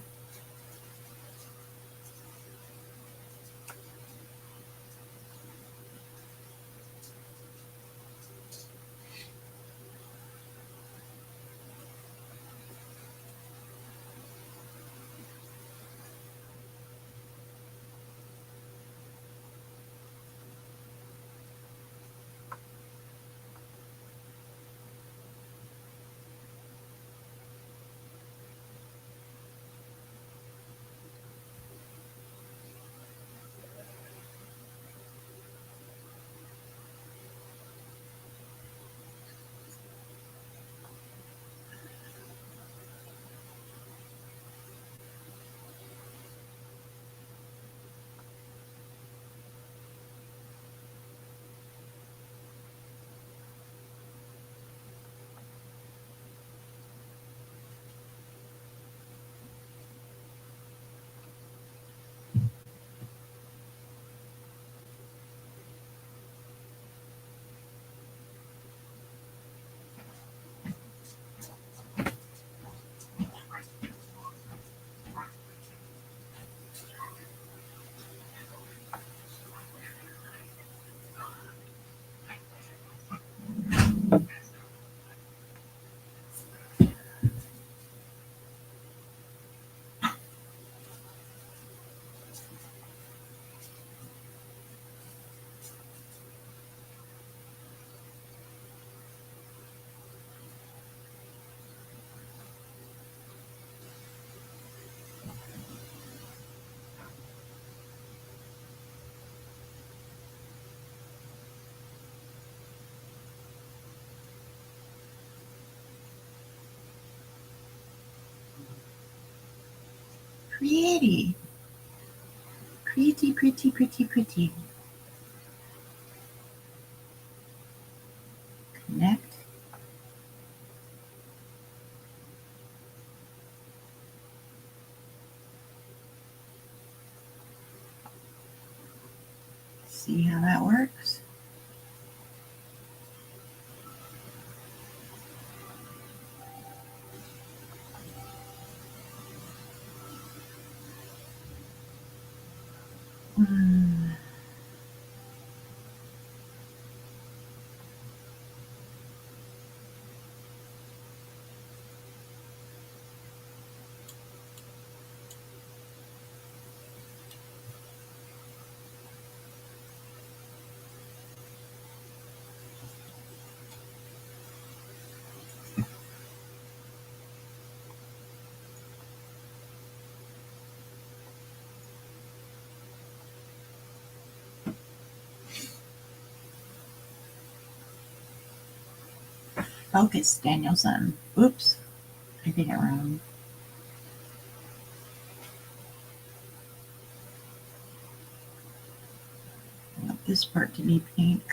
Pretty. Pretty, pretty, pretty, pretty. Connect. See how that works? Focus, Danielson. Oops, I did it wrong. I want this part to be pink.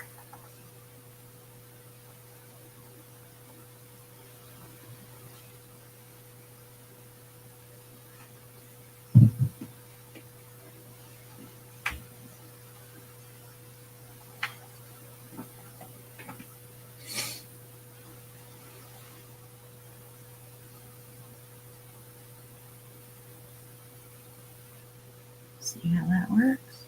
See how that works?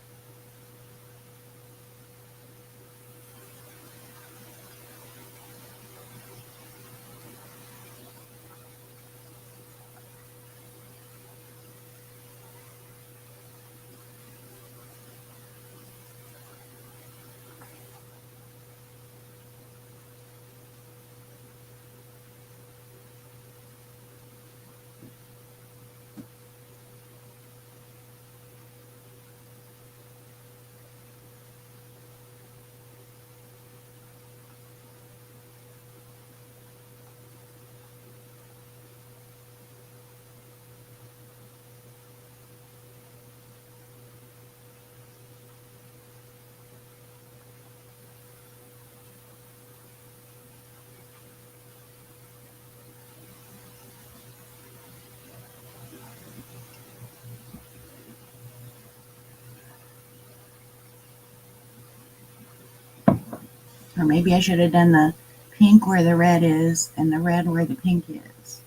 Or maybe I should have done the pink where the red is and the red where the pink is.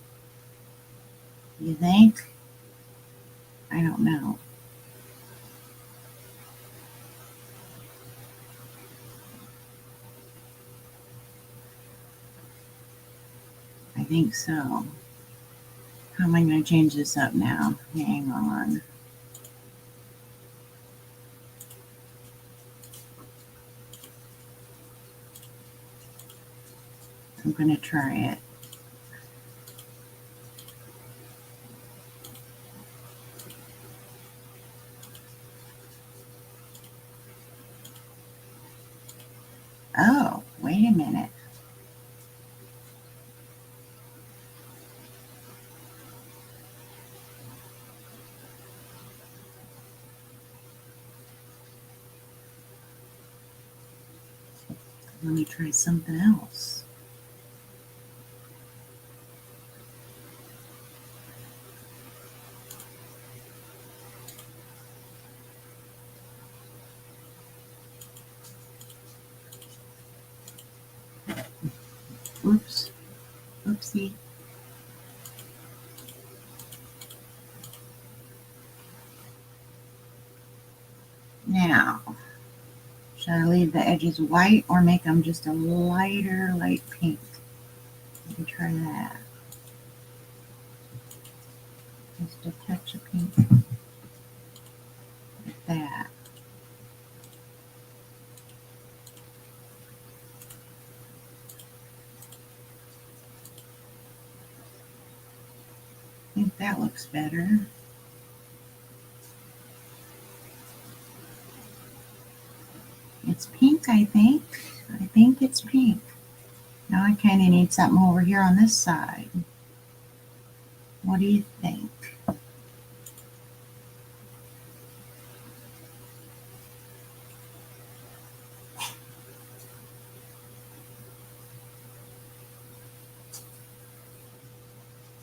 You think? I don't know. I think so. How am I going to change this up now? Hang on. I'm going to try it. Oh, wait a minute. Let me try something else. Oops. Oopsie. Now, should I leave the edges white or make them just a lighter light pink? Let me try that. Just a touch of pink. Like that. I think that looks better. It's pink, I think. I think it's pink. Now I kind of need something over here on this side. What do you think?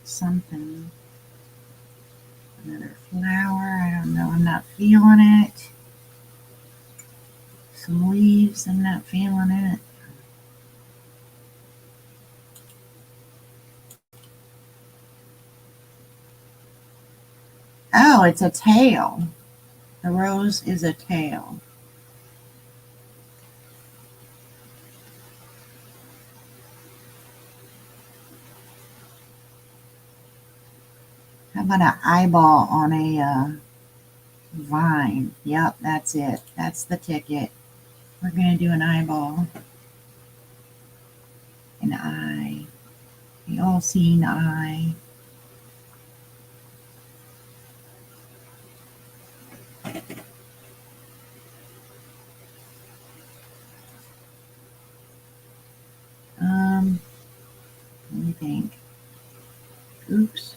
Something. Another flower. I don't know. I'm not feeling it. Some leaves. I'm not feeling it. Oh, it's a tail. The rose is a tail. How about an eyeball on a vine? Yep, that's it. That's the ticket. We're going to do an eyeball. An eye. The all-seeing eye. Let me think. Oops.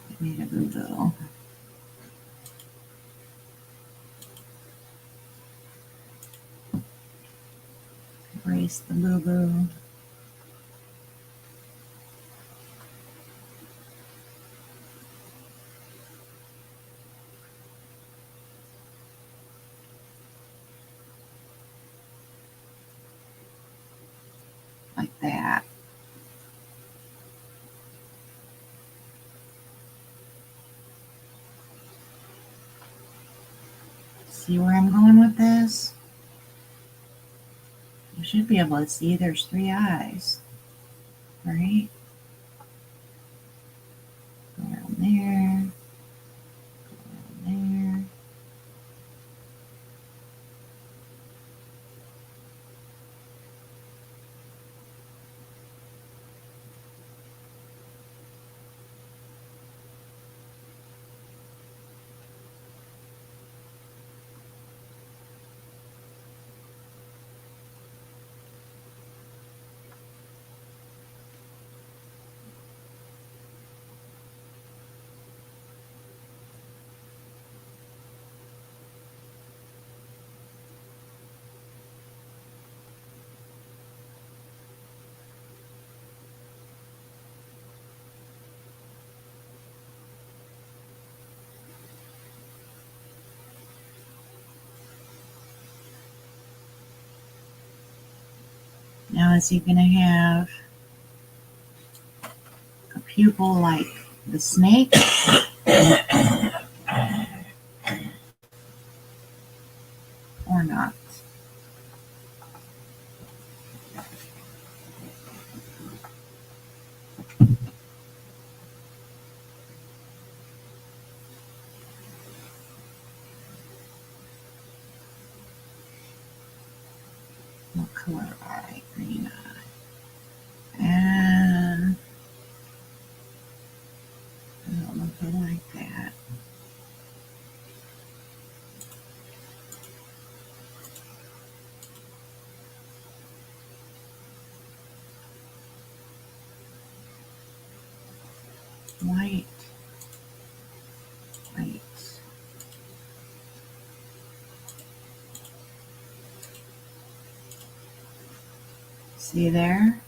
I made a boo-boo. Erase the boo-boo. Like that. See where I'm going with this? You should be able to see there's 3 eyes, right? Go around there, go around there. Now is he going to have a pupil like the snake? Or not? What color eye? Green eye. And I don't know if I like that. White. White. See there?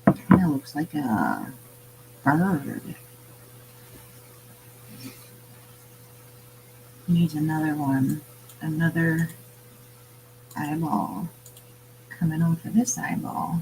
Kind of looks like a bird. Needs another one. Another eyeball coming off of this eyeball.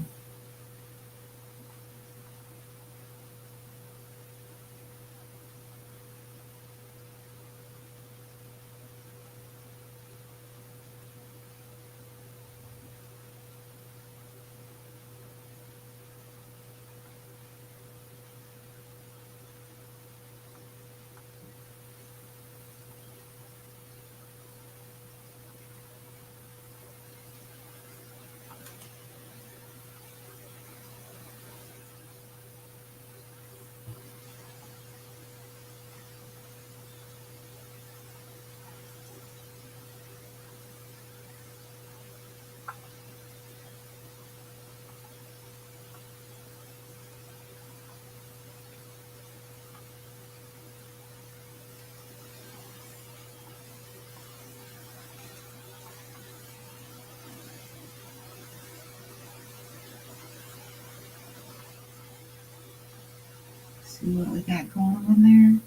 See what we got going on there?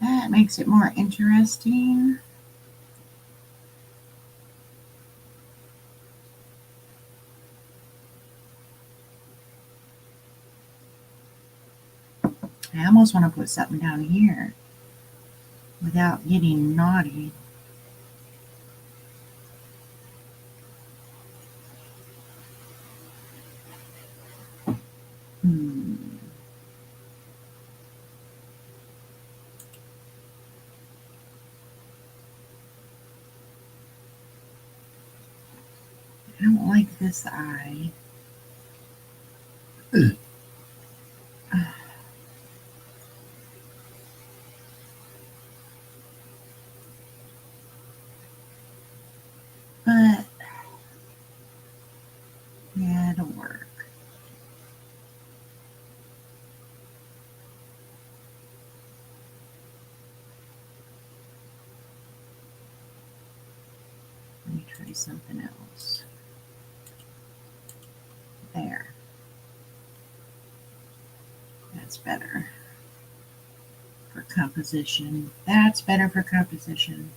That makes it more interesting. I almost want to put something down here without getting naughty. I don't like this eye. But yeah, it'll work. Let me try something else. There. That's better for composition. That's better for composition.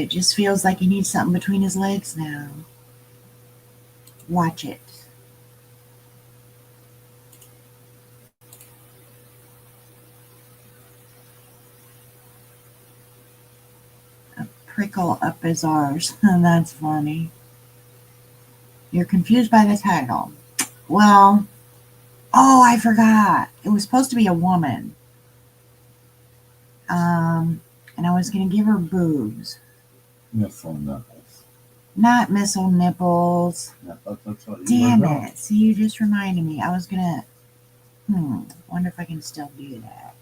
It just feels like he needs something between his legs now. Watch it. A prickle up his arse. That's funny. You're confused by the title. Well, oh, I forgot. It was supposed to be a woman. And I was going to give her boobs. Missile nipples. Not missile nipples. Yeah, that's what you Damn wrote. it. See, you just reminded me. I was going to, wonder if I can still do that.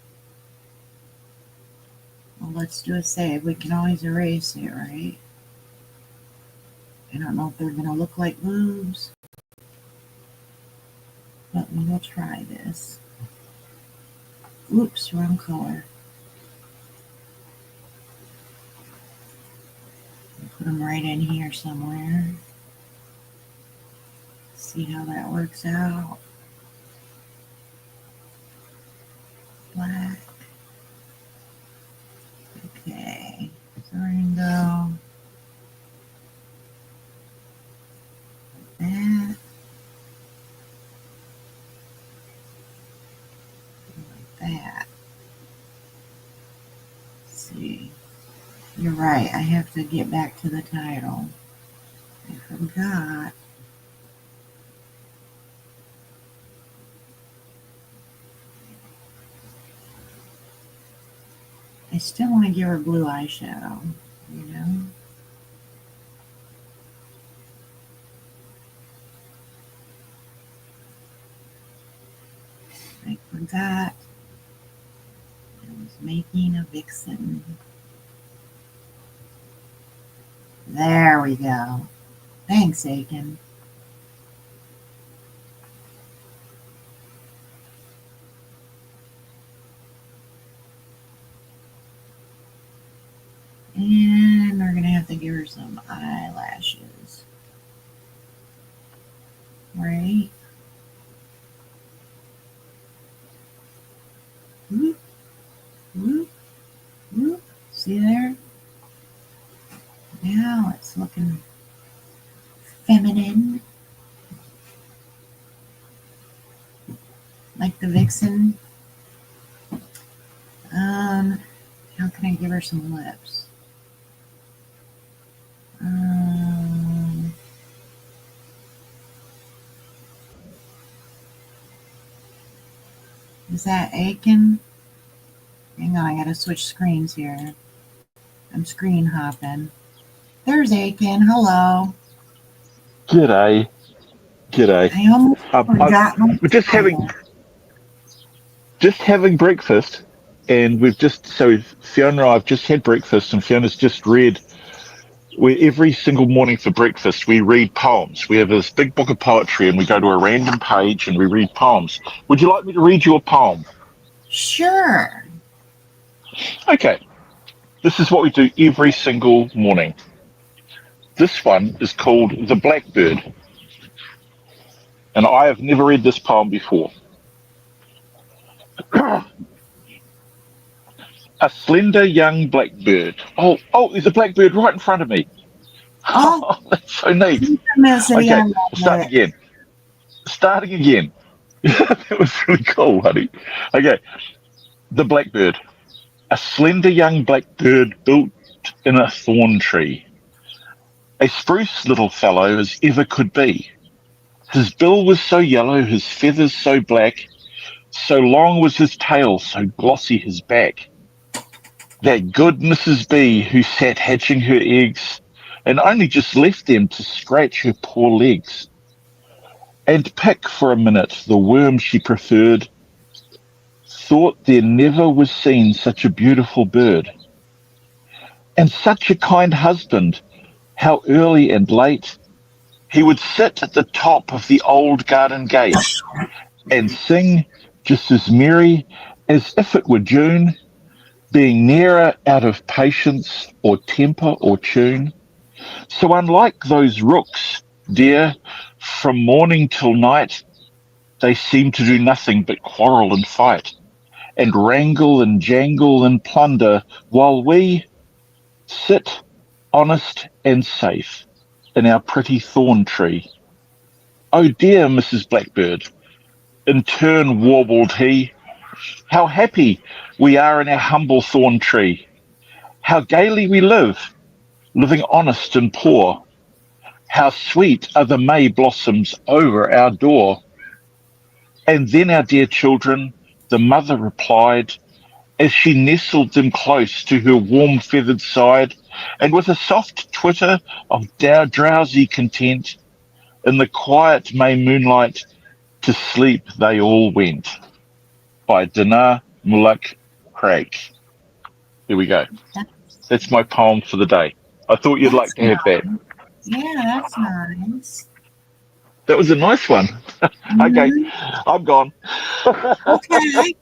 Well, let's do a save. We can always erase it, right? I don't know if they're going to look like boobs. But we will try this. Oops, wrong color. Put them right in here somewhere. See how that works out. Black. Okay. So we're going to go like that. Like that. Let's see. You're right. I have to get back to the title. I forgot. I still want to give her blue eyeshadow, you know? I forgot I was making a vixen. There we go. Thanks, Aiken. And we're going to have to give her some eyelashes. Right? Whoop, whoop, whoop. See there? Now it's looking feminine. Like the vixen. How can I give her some lips? Is that Aiken? Hang on, I gotta switch screens here. I'm screen hopping. There's Aiken. Hello. G'day. G'day. I almost forgot my We're just having breakfast, and Fiona and I have just had breakfast, and Fiona's just read. Every single morning for breakfast we read poems. We have this big book of poetry, and we go to a random page and we read poems. Would you like me to read you a poem? Sure. Okay. This is what we do every single morning. This one is called The Blackbird. And I have never read this poem before. A slender young blackbird. Oh, there's a blackbird right in front of me. Oh, that's so neat. Okay, Starting again. That was really cool, honey. Okay, The Blackbird. A slender young blackbird built in a thorn tree. A spruce little fellow as ever could be. His bill was so yellow, his feathers so black, so long was his tail, so glossy his back. That good Mrs. Bee, who sat hatching her eggs, and only just left them to scratch her poor legs, and pick for a minute the worm she preferred, thought there never was seen such a beautiful bird. And such a kind husband, how early and late he would sit at the top of the old garden gate and sing just as merry as if it were June, being nearer out of patience or temper or tune. So unlike those rooks, dear, from morning till night, they seem to do nothing but quarrel and fight, and wrangle and jangle and plunder, while we sit honest and safe, in our pretty thorn tree. Oh dear, Mrs. Blackbird, in turn warbled he, how happy we are in our humble thorn tree. How gaily we live, living honest and poor. How sweet are the May blossoms over our door. And then, our dear children, the mother replied, as she nestled them close to her warm feathered side, and with a soft twitter of drowsy content, in the quiet May moonlight, to sleep they all went. By Dinar Muluk Craig. There we go. That's my poem for the day. I thought you'd like That's to have that. nice. Yeah, that's nice. That was a nice one. Okay, Mhm. I'm gone. Okay.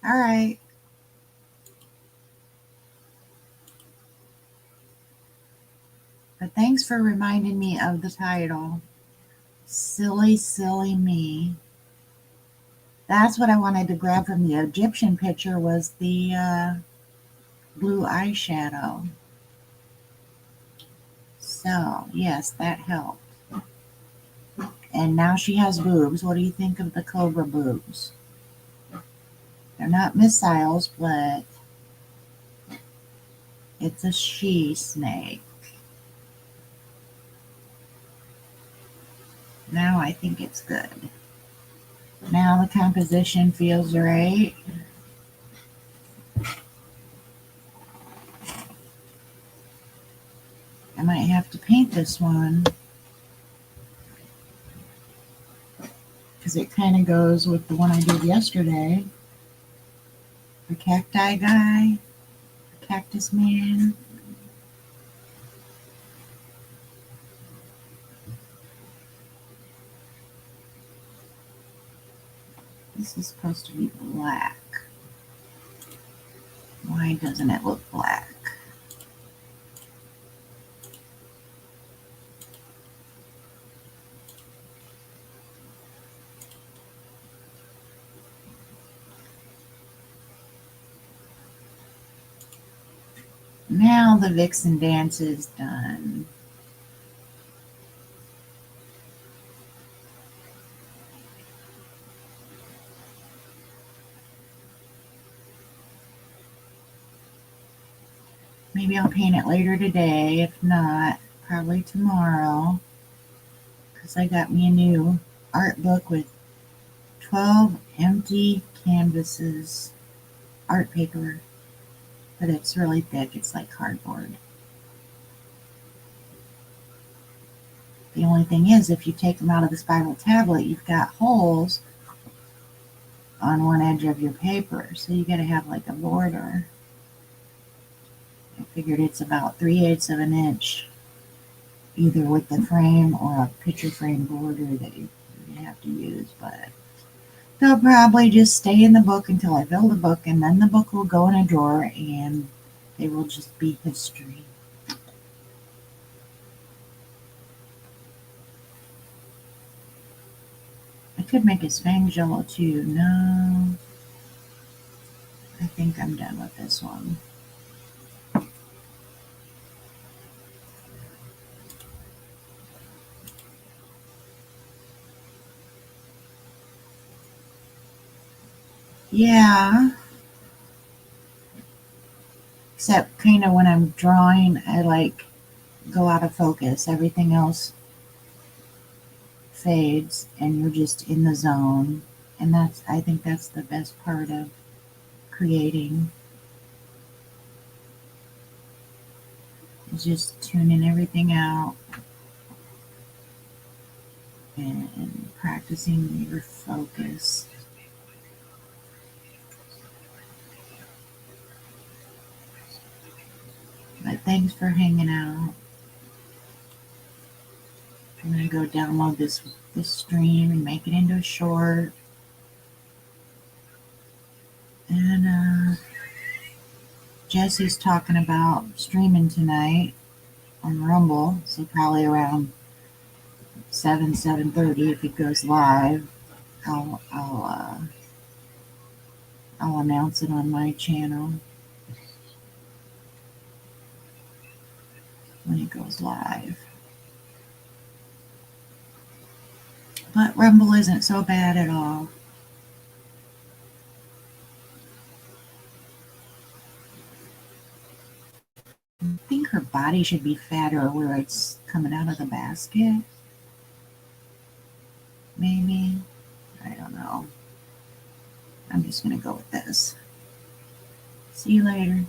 All right. But thanks for reminding me of the title. Silly, silly me. That's what I wanted to grab from the Egyptian picture was the blue eyeshadow. So, yes, that helped. And now she has boobs. What do you think of the cobra boobs? They're not missiles, but it's a she snake. Now I think it's good. Now the composition feels right. I might have to paint this one because it kind of goes with the one I did yesterday. The cacti guy, the cactus man. This is supposed to be black. Why doesn't it look black? Now the Vixen Dance is done. Maybe I'll paint it later today. If not, probably tomorrow. Because I got me a new art book with 12 empty canvases. Art paper. But it's really thick. It's like cardboard. The only thing is, if you take them out of the spiral tablet, you've got holes on one edge of your paper. So you got to have like a border. I figured it's about 3/8 of an inch, either with the frame or a picture frame border that you have to use. But they'll probably just stay in the book until I build a book, and then the book will go in a drawer and they will just be history. I could make his fangs yellow too. No, I think I'm done with this one. Yeah. Except kind of when I'm drawing, I like go out of focus. Everything else fades and you're just in the zone. And I think that's the best part of creating. Is just tuning everything out and practicing your focus. But thanks for hanging out. I'm gonna go download this stream and make it into a short. And Jesse's talking about streaming tonight on Rumble, so probably around 7:30 if it goes live. I'll announce it on my channel. goes live. But Rumble isn't so bad at all. I think her body should be fatter where it's coming out of the basket. Maybe. I don't know. I'm just going to go with this. See you later.